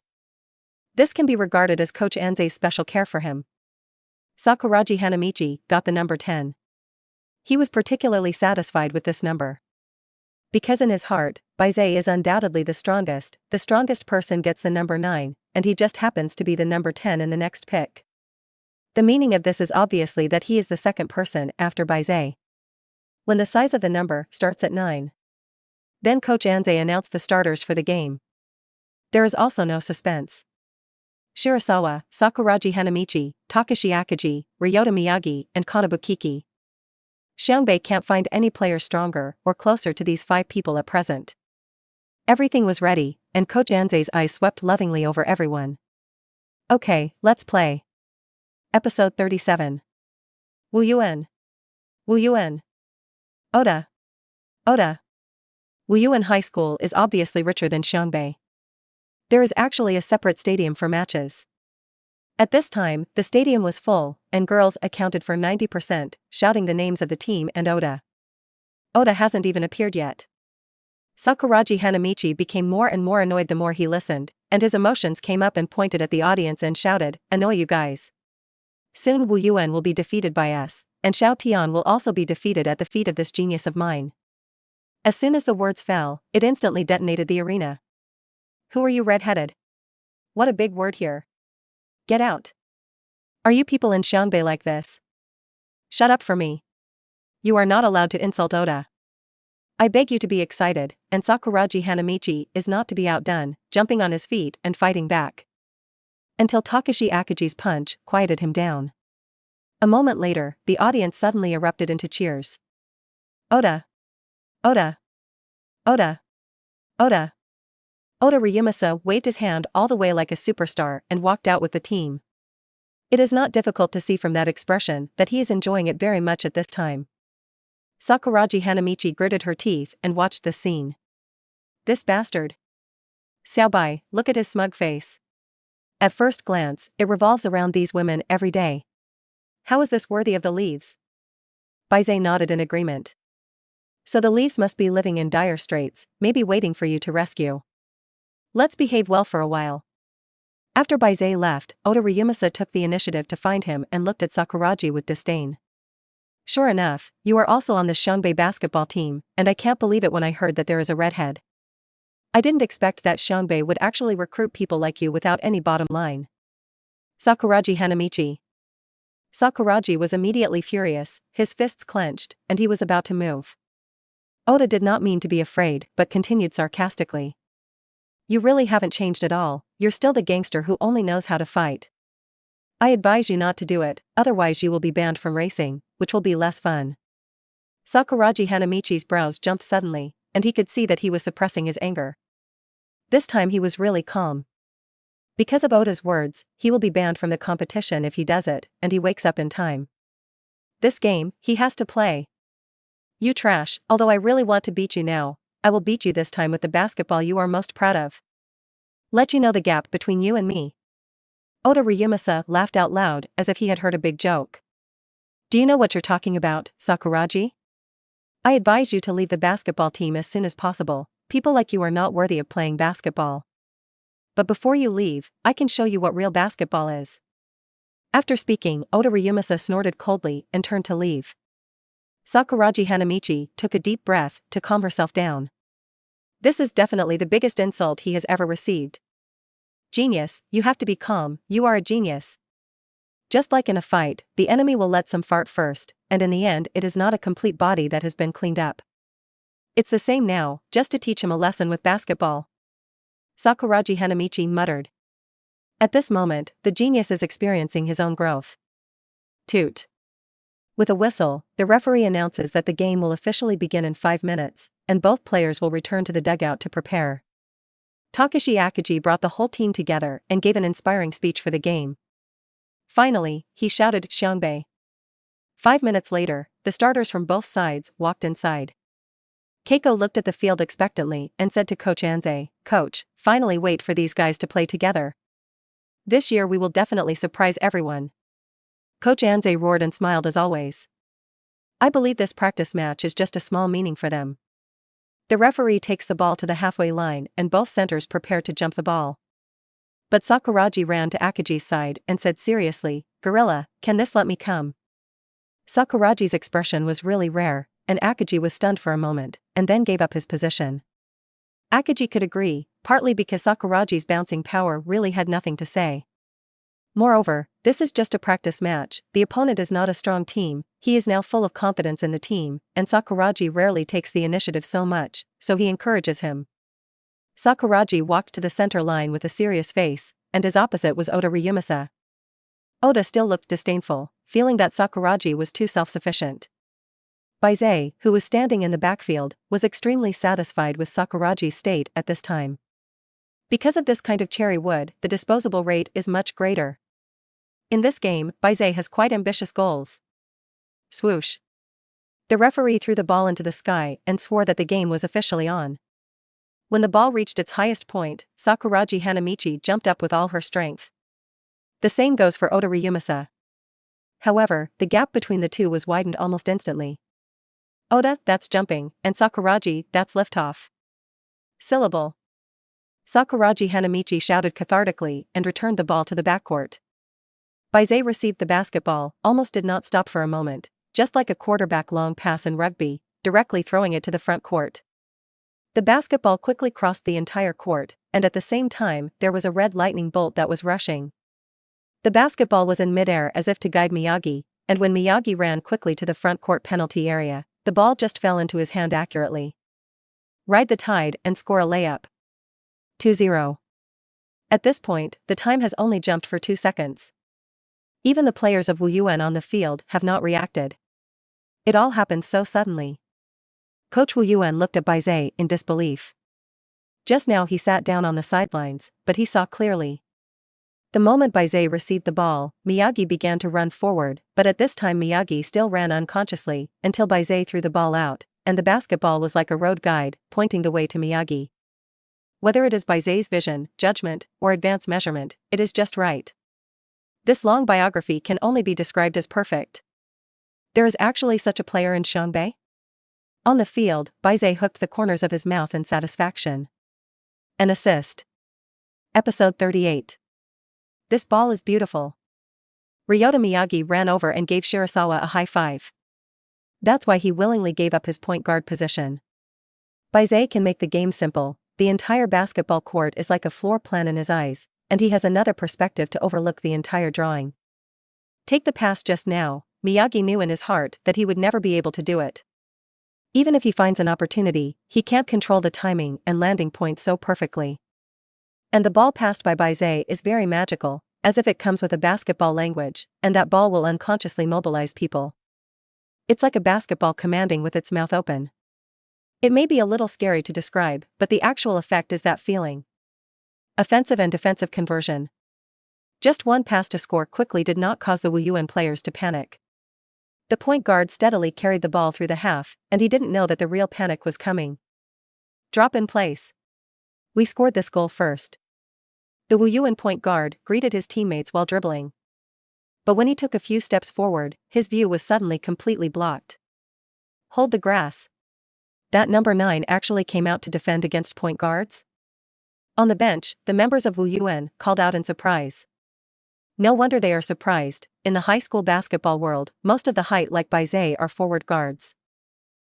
This can be regarded as Coach Anze's special care for him. Sakuragi Hanamichi got the number 10. He was particularly satisfied with this number. Because in his heart, Bai Ze is undoubtedly the strongest person gets the number 9, and he just happens to be the number 10 in the next pick. The meaning of this is obviously that he is the second person after Bai Ze. When the size of the number starts at 9. Then Coach Anze announced the starters for the game. There is also no suspense. Shirasawa, Sakuragi Hanamichi, Takashi Akagi, Ryota Miyagi, and Kanabu Kiki. Xiangbei can't find any player stronger or closer to these 5 people at present. Everything was ready, and Coach Anze's eyes swept lovingly over everyone. Okay, let's play. Episode 37. Wu Yuan. Wu Yuan. Oda. Oda. Wu Yuan High School is obviously richer than Xiangbei. There is actually a separate stadium for matches. At this time, the stadium was full, and girls accounted for 90%, shouting the names of the team and Oda. Oda hasn't even appeared yet. Sakuragi Hanamichi became more and more annoyed the more he listened, and his emotions came up and pointed at the audience and shouted, "Annoy you guys. Soon Wu Yuan will be defeated by us, and Xiao Tian will also be defeated at the feet of this genius of mine." As soon as the words fell, it instantly detonated the arena. Who are you, red-headed? What a big word here. Get out. Are you people in Xiangbei like this? Shut up for me. You are not allowed to insult Oda. I beg you to be excited, and Sakuragi Hanamichi is not to be outdone, jumping on his feet and fighting back. Until Takashi Akagi's punch quieted him down. A moment later, the audience suddenly erupted into cheers. Oda. Oda. Oda. Oda. Oda Ryumasa waved his hand all the way like a superstar and walked out with the team. It is not difficult to see from that expression that he is enjoying it very much at this time. Sakuragi Hanamichi gritted her teeth and watched this scene. This bastard. Xiaobai, look at his smug face. At first glance, it revolves around these women every day. How is this worthy of the leaves? Bai Ze nodded in agreement. So the leaves must be living in dire straits, maybe waiting for you to rescue. Let's behave well for a while. After Bai Ze left, Oda Ryumasa took the initiative to find him and looked at Sakuragi with disdain. Sure enough, you are also on the Xiangbei basketball team, and I can't believe it when I heard that there is a redhead. I didn't expect that Xiangbei would actually recruit people like you without any bottom line. Sakuragi Hanamichi. Sakuragi was immediately furious, his fists clenched, and he was about to move. Oda did not mean to be afraid, but continued sarcastically. You really haven't changed at all, you're still the gangster who only knows how to fight. I advise you not to do it, otherwise you will be banned from racing, which will be less fun. Sakuragi Hanamichi's brows jumped suddenly, and he could see that he was suppressing his anger. This time he was really calm. Because of Oda's words, he will be banned from the competition if he does it, and he wakes up in time. This game, he has to play. You trash, although I really want to beat you now, I will beat you this time with the basketball you are most proud of. Let you know the gap between you and me. Oda Ryumasa laughed out loud as if he had heard a big joke. Do you know what you're talking about, Sakuragi? I advise you to leave the basketball team as soon as possible, people like you are not worthy of playing basketball. But before you leave, I can show you what real basketball is. After speaking, Oda Ryumasa snorted coldly and turned to leave. Sakuragi Hanamichi took a deep breath to calm herself down. This is definitely the biggest insult he has ever received. Genius, you have to be calm, you are a genius. Just like in a fight, the enemy will let some fart first, and in the end it is not a complete body that has been cleaned up. It's the same now, just to teach him a lesson with basketball. Sakuragi Hanamichi muttered. At this moment, the genius is experiencing his own growth. Toot. With a whistle, the referee announces that the game will officially begin in 5 minutes, and both players will return to the dugout to prepare. Takashi Akagi brought the whole team together and gave an inspiring speech for the game. Finally, he shouted, "Xiangbei." 5 minutes later, the starters from both sides walked inside. Keiko looked at the field expectantly and said to Coach Anze, "Coach, finally wait for these guys to play together. This year we will definitely surprise everyone." Coach Anze roared and smiled as always. I believe this practice match is just a small meaning for them. The referee takes the ball to the halfway line and both centers prepare to jump the ball. But Sakuragi ran to Akaji's side and said seriously, "Gorilla, can this let me come?" Sakuragi's expression was really rare, and Akaji was stunned for a moment, and then gave up his position. Akaji could agree, partly because Sakuragi's bouncing power really had nothing to say. Moreover, this is just a practice match, the opponent is not a strong team, he is now full of confidence in the team, and Sakuragi rarely takes the initiative so much, so he encourages him. Sakuragi walked to the center line with a serious face, and his opposite was Oda Ryumasa. Oda still looked disdainful, feeling that Sakuragi was too self-sufficient. Bai Ze, who was standing in the backfield, was extremely satisfied with Sakuragi's state at this time. Because of this kind of cherry wood, the disposable rate is much greater. In this game, Bai Ze has quite ambitious goals. Swoosh. The referee threw the ball into the sky and swore that the game was officially on. When the ball reached its highest point, Sakuragi Hanamichi jumped up with all her strength. The same goes for Oda Ryumasa. However, the gap between the two was widened almost instantly. Oda, that's jumping, and Sakuragi, that's liftoff. Syllable. Sakuragi Hanamichi shouted cathartically and returned the ball to the backcourt. Bai Ze received the basketball, almost did not stop for a moment, just like a quarterback long pass in rugby, directly throwing it to the front court. The basketball quickly crossed the entire court, and at the same time, there was a red lightning bolt that was rushing. The basketball was in midair as if to guide Miyagi, and when Miyagi ran quickly to the front court penalty area, the ball just fell into his hand accurately. Ride the tide and score a layup. 2-0. At this point, the time has only jumped for 2 seconds. Even the players of Wu Yuan on the field have not reacted. It all happened so suddenly. Coach Wu Yuan looked at Bai Ze in disbelief. Just now he sat down on the sidelines, but he saw clearly. The moment Bai Ze received the ball, Miyagi began to run forward, but at this time Miyagi still ran unconsciously, until Bai Ze threw the ball out, and the basketball was like a road guide, pointing the way to Miyagi. Whether it is Bai Ze's vision, judgment, or advanced measurement, it is just right. This long biography can only be described as perfect. There is actually such a player in Xiangbei? On the field, Bai Ze hooked the corners of his mouth in satisfaction. An assist. Episode 38. This ball is beautiful. Ryota Miyagi ran over and gave Shirasawa a high five. That's why he willingly gave up his point guard position. Bai Ze can make the game simple, the entire basketball court is like a floor plan in his eyes, and he has another perspective to overlook the entire drawing. Take the pass just now, Miyagi knew in his heart that he would never be able to do it. Even if he finds an opportunity, he can't control the timing and landing point so perfectly. And the ball passed by Bai Ze is very magical, as if it comes with a basketball language, and that ball will unconsciously mobilize people. It's like a basketball commanding with its mouth open. It may be a little scary to describe, but the actual effect is that feeling. Offensive and defensive conversion. Just one pass to score quickly did not cause the Wu Yuan players to panic. The point guard steadily carried the ball through the half, and he didn't know that the real panic was coming. Drop in place. We scored this goal first. The Wu Yuan point guard greeted his teammates while dribbling. But when he took a few steps forward, his view was suddenly completely blocked. Hold the grass. That number 9 actually came out to defend against point guards? On the bench, the members of Wu Yuan called out in surprise. No wonder they are surprised, in the high school basketball world, most of the height like Bai Ze are forward guards.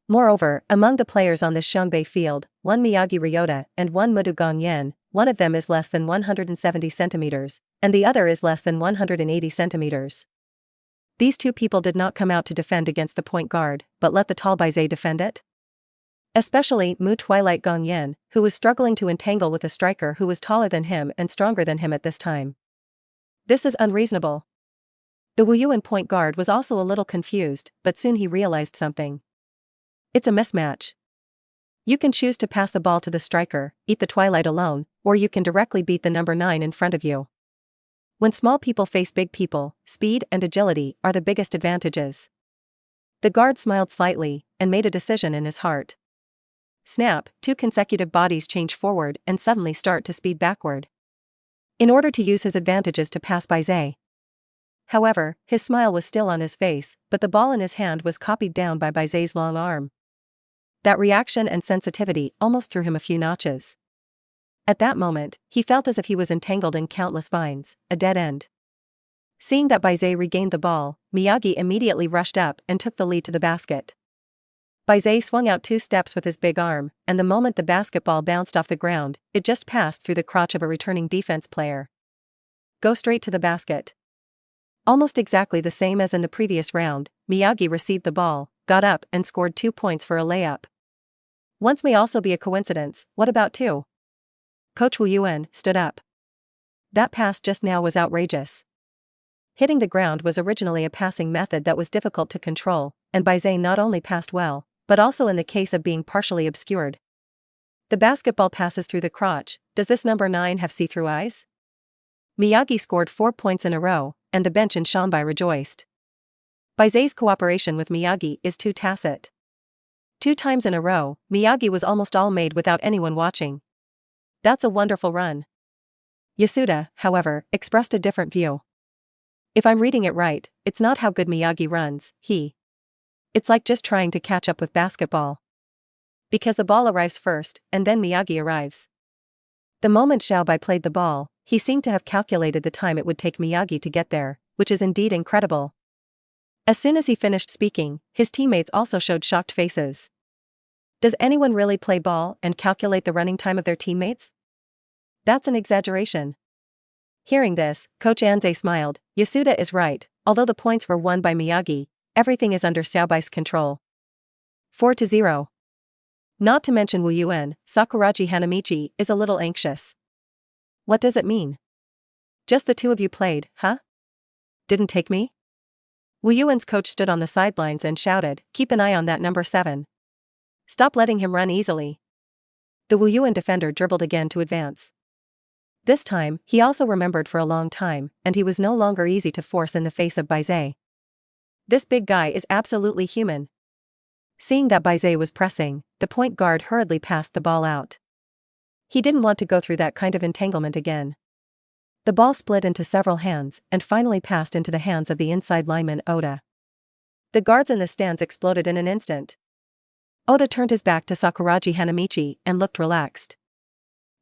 Moreover, among the players on this Xiangbei field, one Miyagi Ryota and one Mudu Gongyen, one of them is less than 170 centimeters, and the other is less than 180 centimeters. These two people did not come out to defend against the point guard, but let the tall Bai Ze defend it? Especially Mu Twilight Gongyen, who was struggling to entangle with a striker who was taller than him and stronger than him at this time. This is unreasonable. The Wu Yuan point guard was also a little confused, but soon he realized something. It's a mismatch. You can choose to pass the ball to the striker, eat the Twilight alone, or you can directly beat the number 9 in front of you. When small people face big people, speed and agility are the biggest advantages. The guard smiled slightly, and made a decision in his heart. Snap, 2 consecutive bodies change forward and suddenly start to speed backward. In order to use his advantages to pass Bai Ze. However, his smile was still on his face, but the ball in his hand was copied down by Bai Ze's long arm. That reaction and sensitivity almost threw him a few notches. At that moment, he felt as if he was entangled in countless vines, a dead end. Seeing that Bai Ze regained the ball, Miyagi immediately rushed up and took the lead to the basket. Bai Ze swung out 2 steps with his big arm, and the moment the basketball bounced off the ground, it just passed through the crotch of a returning defense player. Go straight to the basket. Almost exactly the same as in the previous round, Miyagi received the ball, got up and scored 2 points for a layup. Once may also be a coincidence, what about 2? Coach Wu Yuan stood up. That pass just now was outrageous. Hitting the ground was originally a passing method that was difficult to control, and Bai Ze not only passed well, but also in the case of being partially obscured. The basketball passes through the crotch. Does this number 9 have see-through eyes? Miyagi scored 4 points in a row, and the bench in Xiangbei rejoiced. Bai Ze's cooperation with Miyagi is too tacit. 2 times in a row, Miyagi was almost all made without anyone watching. That's a wonderful run. Yasuda, however, expressed a different view. If I'm reading it right, it's not how good Miyagi runs, it's like just trying to catch up with basketball. Because the ball arrives first, and then Miyagi arrives. The moment Xiaobei played the ball, he seemed to have calculated the time it would take Miyagi to get there, which is indeed incredible. As soon as he finished speaking, his teammates also showed shocked faces. Does anyone really play ball and calculate the running time of their teammates? That's an exaggeration. Hearing this, Coach Anze smiled. Yasuda is right, although the points were won by Miyagi, everything is under Xiaobei's control. 4-0. Not to mention Wu Yuan, Sakuragi Hanamichi is a little anxious. What does it mean? Just the 2 of you played, huh? Didn't take me? Wu Yuan's coach stood on the sidelines and shouted, keep an eye on that number 7. Stop letting him run easily. The Wu Yuan defender dribbled again to advance. This time, he also remembered for a long time, and he was no longer easy to force in the face of Bai Ze. This big guy is absolutely human. Seeing that Bai Ze was pressing, the point guard hurriedly passed the ball out. He didn't want to go through that kind of entanglement again. The ball split into several hands and finally passed into the hands of the inside lineman Oda. The guards in the stands exploded in an instant. Oda turned his back to Sakuragi Hanamichi and looked relaxed.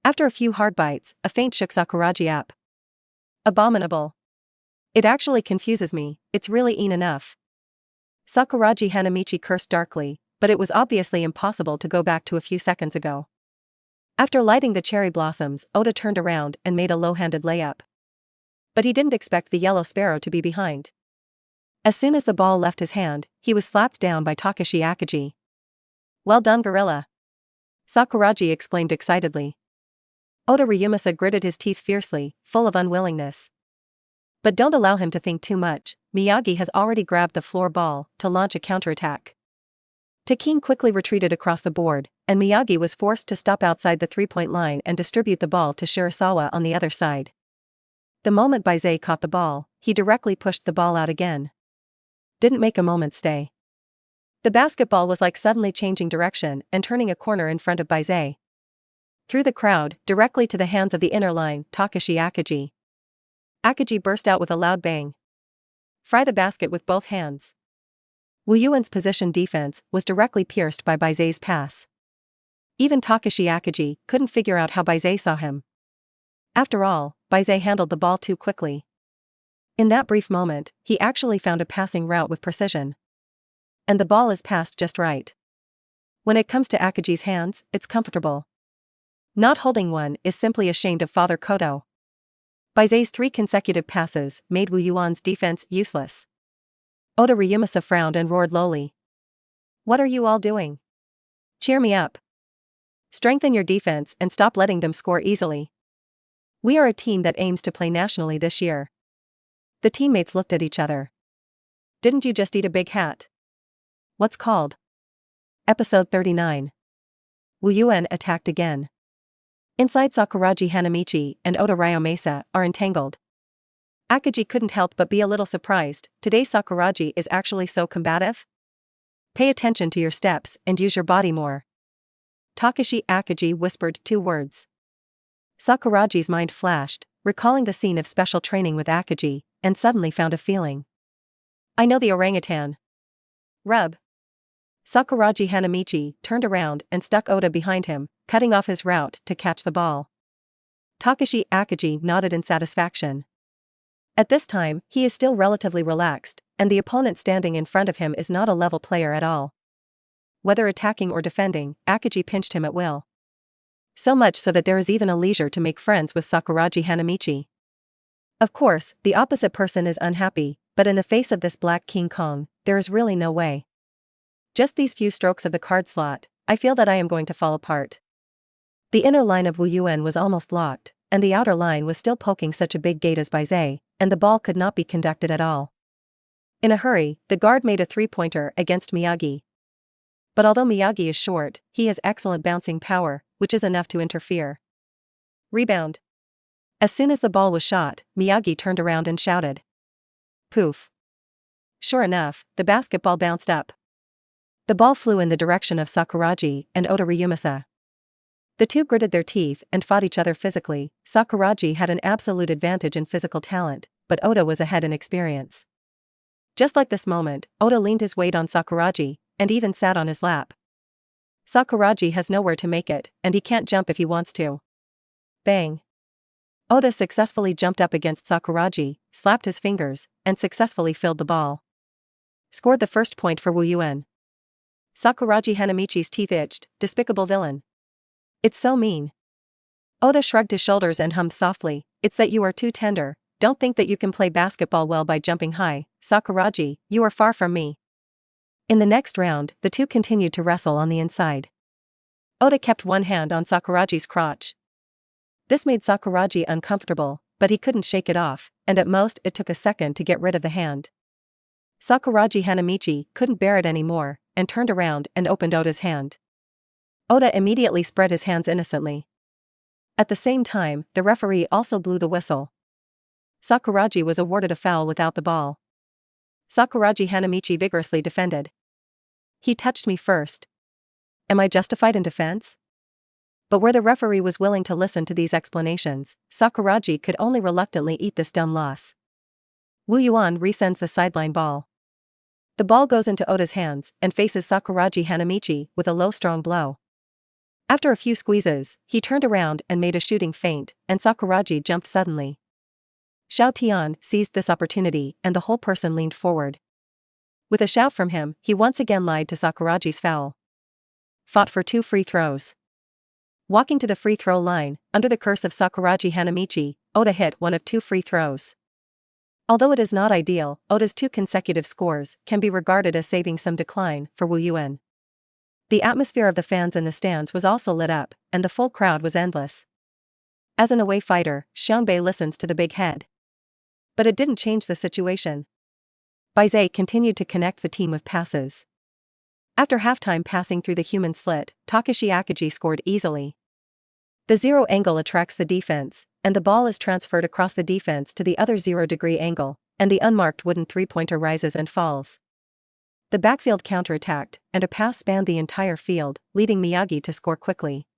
After a few hard bites, a feint shook Sakuragi up. Abominable. It actually confuses me, it's really enough. Sakuragi Hanamichi cursed darkly, but it was obviously impossible to go back to a few seconds ago. After lighting the cherry blossoms, Oda turned around and made a low-handed layup. But he didn't expect the yellow sparrow to be behind. As soon as the ball left his hand, he was slapped down by Takashi Akagi. Well done, gorilla. Sakuragi exclaimed excitedly. Oda Ryumasa gritted his teeth fiercely, full of unwillingness. But don't allow him to think too much, Miyagi has already grabbed the floor ball to launch a counterattack. Takin quickly retreated across the board, and Miyagi was forced to stop outside the 3-point line and distribute the ball to Shirasawa on the other side. The moment Bai Ze caught the ball, he directly pushed the ball out again. Didn't make a moment stay. The basketball was like suddenly changing direction and turning a corner in front of Bai Ze. Through the crowd, directly to the hands of the inner line, Takashi Akagi. Akagi burst out with a loud bang. Fry the basket with both hands. Wu Yuan's position defense was directly pierced by Bai Ze's pass. Even Takashi Akagi couldn't figure out how Bai Ze saw him. After all, Bai Ze handled the ball too quickly. In that brief moment, he actually found a passing route with precision. And the ball is passed just right. When it comes to Akagi's hands, it's comfortable. Not holding one is simply ashamed of Father Kodo. Bai Ze's 3 consecutive passes made Wu Yuan's defense useless. Oda Ryumasa frowned and roared lowly. What are you all doing? Cheer me up. Strengthen your defense and stop letting them score easily. We are a team that aims to play nationally this year. The teammates looked at each other. Didn't you just eat a big hat? What's called? Episode 39. Wu Yuan attacked again. Inside, Sakuragi Hanamichi and Oda Ryomasa are entangled. Akagi couldn't help but be a little surprised. Today Sakuragi is actually so combative? Pay attention to your steps and use your body more. Takashi Akagi whispered 2 words. Sakuragi's mind flashed, recalling the scene of special training with Akagi, and suddenly found a feeling. I know the orangutan. Rub. Sakuragi Hanamichi turned around and stuck Oda behind him, cutting off his route to catch the ball. Takashi Akagi nodded in satisfaction. At this time, he is still relatively relaxed, and the opponent standing in front of him is not a level player at all. Whether attacking or defending, Akagi pinched him at will. So much so that there is even a leisure to make friends with Sakuragi Hanamichi. Of course, the opposite person is unhappy, but in the face of this Black King Kong, there is really no way. Just these few strokes of the card slot, I feel that I am going to fall apart. The inner line of Wu Yuan was almost locked, and the outer line was still poking such a big gate as Bai Ze, and the ball could not be conducted at all. In a hurry, the guard made a three-pointer against Miyagi. But although Miyagi is short, he has excellent bouncing power, which is enough to interfere. Rebound. As soon as the ball was shot, Miyagi turned around and shouted. Poof. Sure enough, the basketball bounced up. The ball flew in the direction of Sakuragi and Oda Ryumasa. The two gritted their teeth and fought each other physically. Sakuragi had an absolute advantage in physical talent, but Oda was ahead in experience. Just like this moment, Oda leaned his weight on Sakuragi, and even sat on his lap. Sakuragi has nowhere to make it, and he can't jump if he wants to. Bang. Oda successfully jumped up against Sakuragi, slapped his fingers, and successfully filled the ball. Scored the first point for Wu Yuan. Sakuragi Hanamichi's teeth itched. Despicable villain. It's so mean. Oda shrugged his shoulders and hummed softly, it's that you are too tender, don't think that you can play basketball well by jumping high, Sakuragi, you are far from me. In the next round, the two continued to wrestle on the inside. Oda kept one hand on Sakuragi's crotch. This made Sakuragi uncomfortable, but he couldn't shake it off, and at most it took a second to get rid of the hand. Sakuragi Hanamichi couldn't bear it anymore, and turned around and opened Oda's hand. Oda immediately spread his hands innocently. At the same time, the referee also blew the whistle. Sakuragi was awarded a foul without the ball. Sakuragi Hanamichi vigorously defended. He touched me first. Am I justified in defense? But where the referee was willing to listen to these explanations, Sakuragi could only reluctantly eat this dumb loss. Wu Yuan resends the sideline ball. The ball goes into Oda's hands and faces Sakuragi Hanamichi with a low strong blow. After a few squeezes, he turned around and made a shooting feint, and Sakuragi jumped suddenly. Xiao Tian seized this opportunity and the whole person leaned forward. With a shout from him, he once again lied to Sakuragi's foul. Fought for 2 free throws. Walking to the free throw line, under the curse of Sakuragi Hanamichi, Oda hit one of 2 free throws. Although it is not ideal, Oda's 2 consecutive scores can be regarded as saving some decline for Wu Yuan. The atmosphere of the fans in the stands was also lit up, and the full crowd was endless. As an away fighter, Xiangbei listens to the big head. But it didn't change the situation. Bai Ze continued to connect the team with passes. After halftime passing through the human slit, Takashi Akagi scored easily. The zero angle attracts the defense, and the ball is transferred across the defense to the other 0-degree angle, and the unmarked wooden three-pointer rises and falls. The backfield counterattacked, and a pass spanned the entire field, leading Miyagi to score quickly.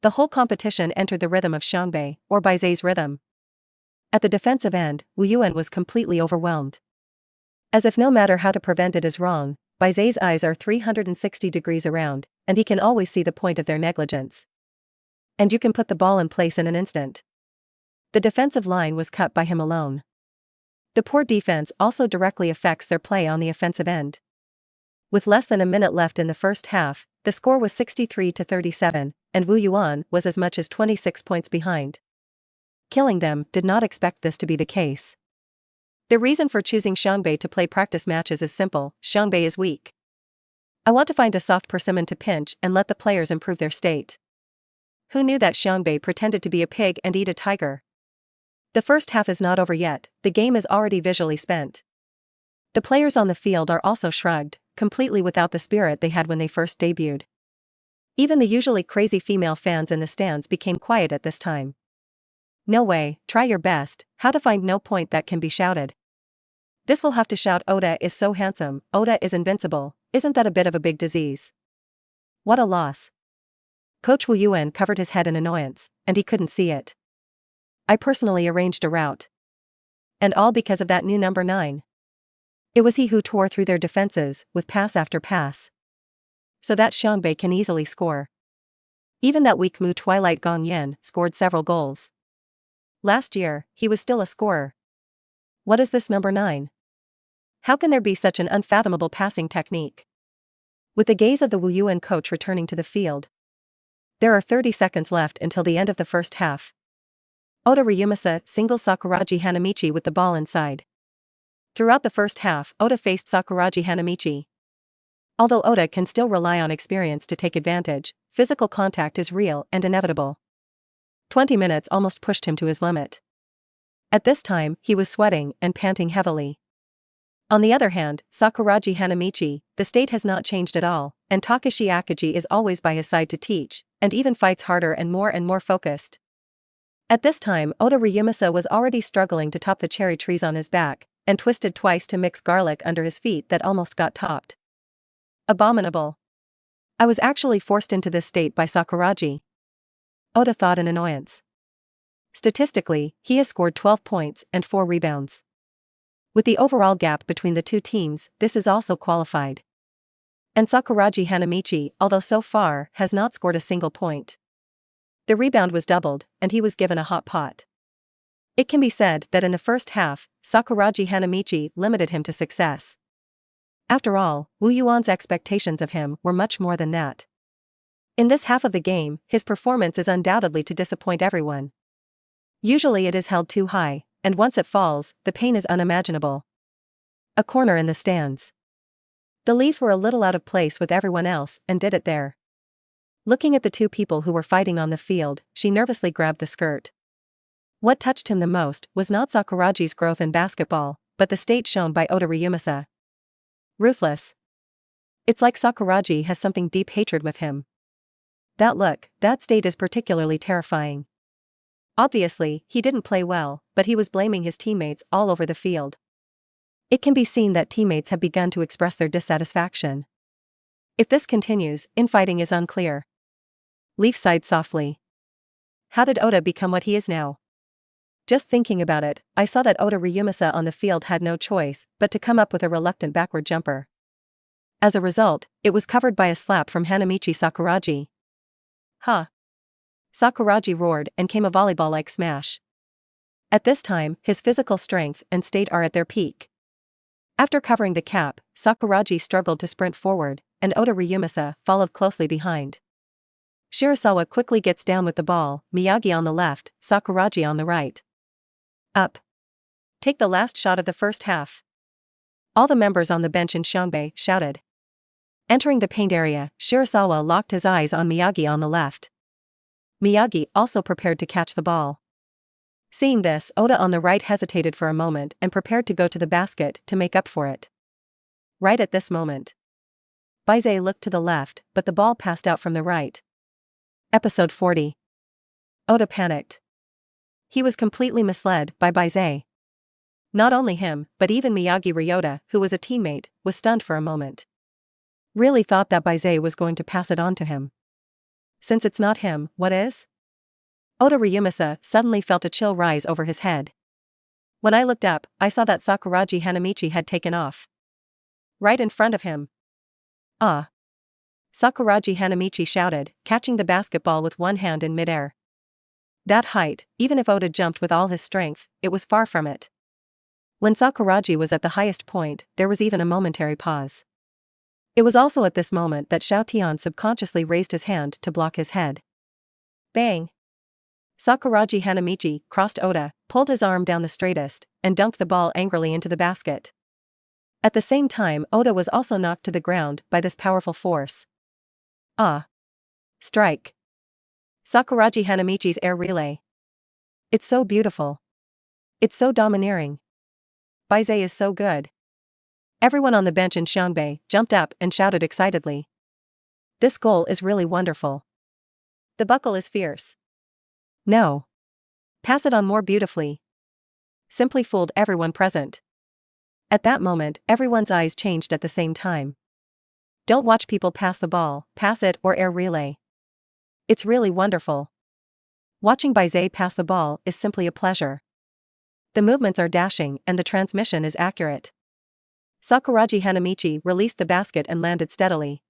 The whole competition entered the rhythm of Xiangbei, or Bai Ze's rhythm. At the defensive end, Wu Yuan was completely overwhelmed. As if no matter how to prevent it is wrong, Bai Ze's eyes are 360 degrees around, and he can always see the point of their negligence. And you can put the ball in place in an instant. The defensive line was cut by him alone. The poor defense also directly affects their play on the offensive end. With less than a minute left in the first half, the score was 63-37, and Wu Yuan was as much as 26 points behind. Killing Them did not expect this to be the case. The reason for choosing Xiangbei to play practice matches is simple: Xiangbei is weak. I want to find a soft persimmon to pinch and let the players improve their state. Who knew that Xiangbei pretended to be a pig and eat a tiger? The first half is not over yet, the game is already visually spent. The players on the field are also shrugged, completely without the spirit they had when they first debuted. Even the usually crazy female fans in the stands became quiet at this time. No way, try your best, how to find no point that can be shouted. This will have to shout Oda is so handsome, Oda is invincible, isn't that a bit of a big disease? What a loss. Coach Wu Yuan covered his head in annoyance, and he couldn't see it. I personally arranged a route. And all because of that new number 9. It was he who tore through their defenses, with pass after pass. So that Xiangbei can easily score. Even that weak Mu Twilight Gong Yan scored several goals. Last year, he was still a scorer. What is this number 9? How can there be such an unfathomable passing technique? With the gaze of the Wu Yuan coach returning to the field. There are 30 seconds left until the end of the first half. Oda Ryumasa singles Sakuragi Hanamichi with the ball inside. Throughout the first half, Oda faced Sakuragi Hanamichi. Although Oda can still rely on experience to take advantage, physical contact is real and inevitable. 20 minutes almost pushed him to his limit. At this time, he was sweating and panting heavily. On the other hand, Sakuragi Hanamichi, the state has not changed at all, and Takashi Akagi is always by his side to teach, and even fights harder and more focused. At this time, Oda Ryumasa was already struggling to top the cherry trees on his back, and twisted twice to mix garlic under his feet that almost got topped. Abominable. I was actually forced into this state by Sakuragi. Oda thought in annoyance. Statistically, he has scored 12 points and 4 rebounds. With the overall gap between the two teams, this is also qualified. And Sakuragi Hanamichi, although so far, has not scored a single point. The rebound was doubled, and he was given a hot pot. It can be said that in the first half, Sakuragi Hanamichi limited him to success. After all, Wu Yuan's expectations of him were much more than that. In this half of the game, his performance is undoubtedly to disappoint everyone. Usually it is held too high, and once it falls, the pain is unimaginable. A corner in the stands. The leaves were a little out of place with everyone else, and did it there. Looking at the two people who were fighting on the field, she nervously grabbed the skirt. What touched him the most was not Sakuragi's growth in basketball, but the state shown by Oda Ryumasa. Ruthless. It's like Sakuragi has something deep hatred with him. That look, that state is particularly terrifying. Obviously, he didn't play well, but he was blaming his teammates all over the field. It can be seen that teammates have begun to express their dissatisfaction. If this continues, infighting is unclear. Leaf sighed softly. How did Oda become what he is now? Just thinking about it, I saw that Oda Ryumasa on the field had no choice but to come up with a reluctant backward jumper. As a result, it was covered by a slap from Hanamichi Sakuragi. Huh. Sakuragi roared and came a volleyball-like smash. At this time, his physical strength and state are at their peak. After covering the cap, Sakuragi struggled to sprint forward, and Oda Ryumasa followed closely behind. Shirasawa quickly gets down with the ball, Miyagi on the left, Sakuragi on the right. Up. Take the last shot of the first half. All the members on the bench in Xiangbei shouted. Entering the paint area, Shirasawa locked his eyes on Miyagi on the left. Miyagi also prepared to catch the ball. Seeing this, Oda on the right hesitated for a moment and prepared to go to the basket to make up for it. Right at this moment, Bai Ze looked to the left, but the ball passed out from the right. Episode 40. Oda panicked. He was completely misled by Bai Ze. Not only him, but even Miyagi Ryota, who was a teammate, was stunned for a moment. Really thought that Bai Ze was going to pass it on to him. Since it's not him, what is? Oda Ryumasa suddenly felt a chill rise over his head. When I looked up, I saw that Sakuragi Hanamichi had taken off. Right in front of him. Ah! Sakuragi Hanamichi shouted, catching the basketball with one hand in midair. That height, even if Oda jumped with all his strength, it was far from it. When Sakuragi was at the highest point, there was even a momentary pause. It was also at this moment that Xiao Tian subconsciously raised his hand to block his head. Bang! Sakuragi Hanamichi crossed Oda, pulled his arm down the straightest, and dunked the ball angrily into the basket. At the same time, Oda was also knocked to the ground by this powerful force. Ah! Strike! Sakuragi Hanamichi's air relay. It's so beautiful. It's so domineering. Bai Ze is so good. Everyone on the bench in Xiangbei jumped up and shouted excitedly. This goal is really wonderful. The buckle is fierce. No. Pass it on more beautifully. Simply fooled everyone present. At that moment, everyone's eyes changed at the same time. Don't watch people pass the ball, pass it or air relay. It's really wonderful. Watching Bai Ze pass the ball is simply a pleasure. The movements are dashing and the transmission is accurate. Sakuragi Hanamichi released the basket and landed steadily.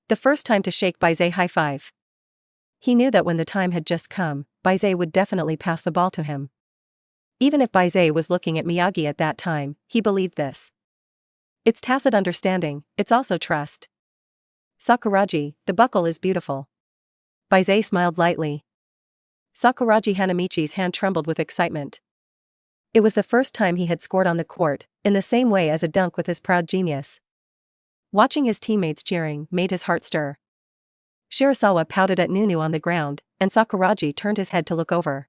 The first time to shake Bai Ze high five. He knew that when the time had just come, Bai Ze would definitely pass the ball to him. Even if Bai Ze was looking at Miyagi at that time, he believed this. It's tacit understanding, it's also trust. Sakuragi, the buckle is beautiful. Bai Ze smiled lightly. Sakuragi Hanamichi's hand trembled with excitement. It was the first time he had scored on the court, in the same way as a dunk with his proud genius. Watching his teammates cheering made his heart stir. Shirasawa pouted at Nunu on the ground, and Sakuragi turned his head to look over.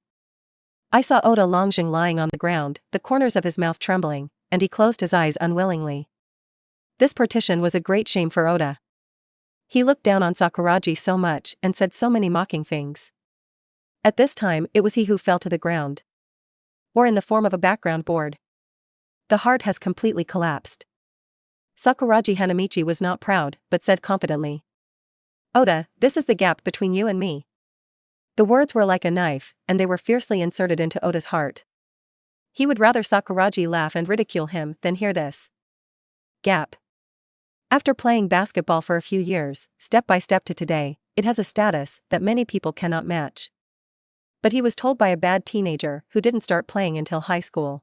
I saw Oda Longjing lying on the ground, the corners of his mouth trembling, and he closed his eyes unwillingly. This partition was a great shame for Oda. He looked down on Sakuragi so much and said so many mocking things. At this time, it was he who fell to the ground. Or in the form of a background board. The heart has completely collapsed. Sakuragi Hanamichi was not proud, but said confidently. Oda, this is the gap between you and me. The words were like a knife, and they were fiercely inserted into Oda's heart. He would rather Sakuragi laugh and ridicule him than hear this. Gap. After playing basketball for a few years, step by step to today, it has a status that many people cannot match. But he was told by a bad teenager who didn't start playing until high school.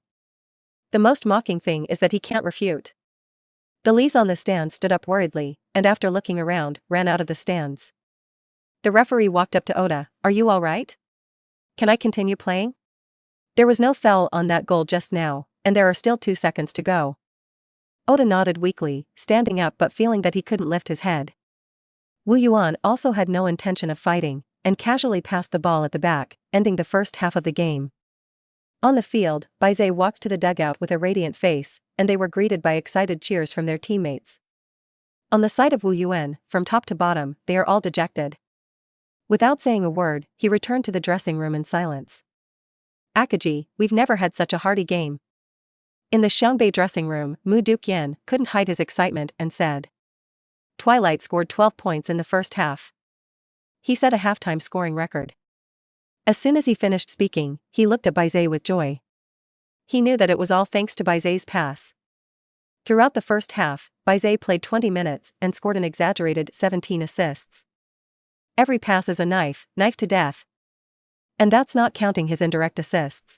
The most mocking thing is that he can't refute. The leaves on the stands stood up worriedly, and after looking around, ran out of the stands. The referee walked up to Oda. Are you all right? Can I continue playing? There was no foul on that goal just now, and there are still 2 seconds to go. Oda nodded weakly, standing up but feeling that he couldn't lift his head. Wu Yuan also had no intention of fighting, and casually passed the ball at the back, ending the first half of the game. On the field, Bai Ze walked to the dugout with a radiant face, and they were greeted by excited cheers from their teammates. On the side of Wu Yuan, from top to bottom, they are all dejected. Without saying a word, he returned to the dressing room in silence. Akaji, we've never had such a hearty game. In the Xiangbei dressing room, Mu Duqian couldn't hide his excitement and said. Twilight scored 12 points in the first half. He set a halftime scoring record. As soon as he finished speaking, he looked at Bai Ze with joy. He knew that it was all thanks to Bai Ze's pass. Throughout the first half, Bai Ze played 20 minutes and scored an exaggerated 17 assists. Every pass is a knife to death. And that's not counting his indirect assists.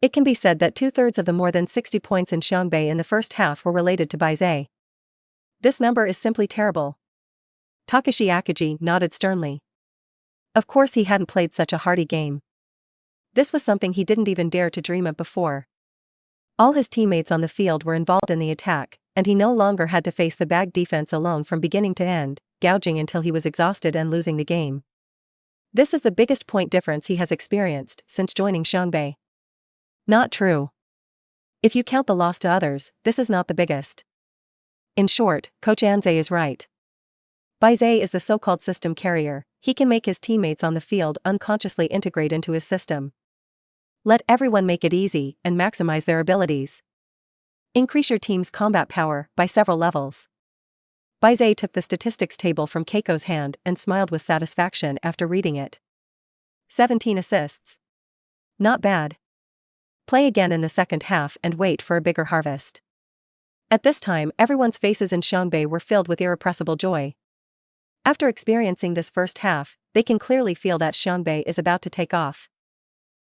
It can be said that 2/3 of the more than 60 points in Xiangbei in the first half were related to Bai Ze. This number is simply terrible. Takashi Akaji nodded sternly. Of course he hadn't played such a hearty game. This was something he didn't even dare to dream of before. All his teammates on the field were involved in the attack, and he no longer had to face the bag defense alone from beginning to end, gouging until he was exhausted and losing the game. This is the biggest point difference he has experienced since joining Xiangbei. Not true. If you count the loss to others, this is not the biggest. In short, Coach Anze is right. Bai Ze is the so-called system carrier. He can make his teammates on the field unconsciously integrate into his system. Let everyone make it easy and maximize their abilities. Increase your team's combat power by several levels. Bai Ze took the statistics table from Keiko's hand and smiled with satisfaction after reading it. 17 assists. Not bad. Play again in the second half and wait for a bigger harvest. At this time, everyone's faces in Xiangbei were filled with irrepressible joy. After experiencing this first half, they can clearly feel that Xiangbei is about to take off.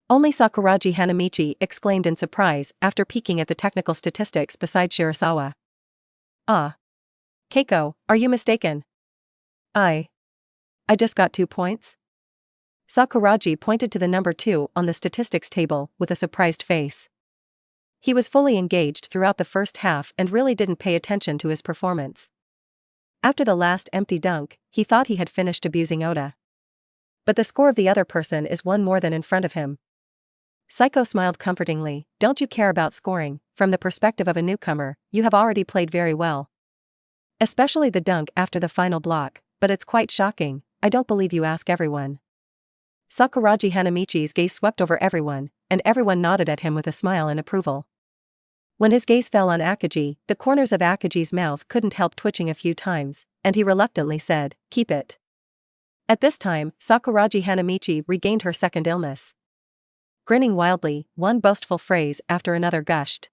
Only Sakuragi Hanamichi exclaimed in surprise after peeking at the technical statistics beside Shirasawa. Ah. Keiko, are you mistaken? I just got 2 points? Sakuragi pointed to the number 2 on the statistics table with a surprised face. He was fully engaged throughout the first half and really didn't pay attention to his performance. After the last empty dunk, he thought he had finished abusing Oda. But the score of the other person is one more than in front of him. Saiko smiled comfortingly. Don't you care about scoring? From the perspective of a newcomer, you have already played very well. Especially the dunk after the final block, but it's quite shocking. I don't believe you ask everyone. Sakuragi Hanamichi's gaze swept over everyone, and everyone nodded at him with a smile in approval. When his gaze fell on Akaji, the corners of Akaji's mouth couldn't help twitching a few times, and he reluctantly said, "Keep it." At this time, Sakuragi Hanamichi regained her second illness. Grinning wildly, one boastful phrase after another gushed.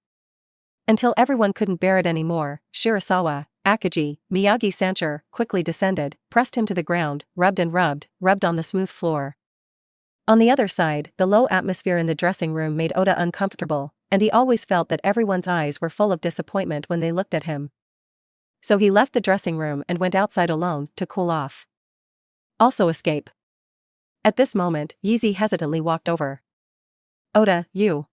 Until everyone couldn't bear it anymore, Shirasawa, Akagi, Miyagi-sancher, quickly descended, pressed him to the ground, rubbed and rubbed on the smooth floor. On the other side, the low atmosphere in the dressing room made Oda uncomfortable, and he always felt that everyone's eyes were full of disappointment when they looked at him. So he left the dressing room and went outside alone, to cool off. Also escape. At this moment, Yeezy hesitantly walked over. Oda, you.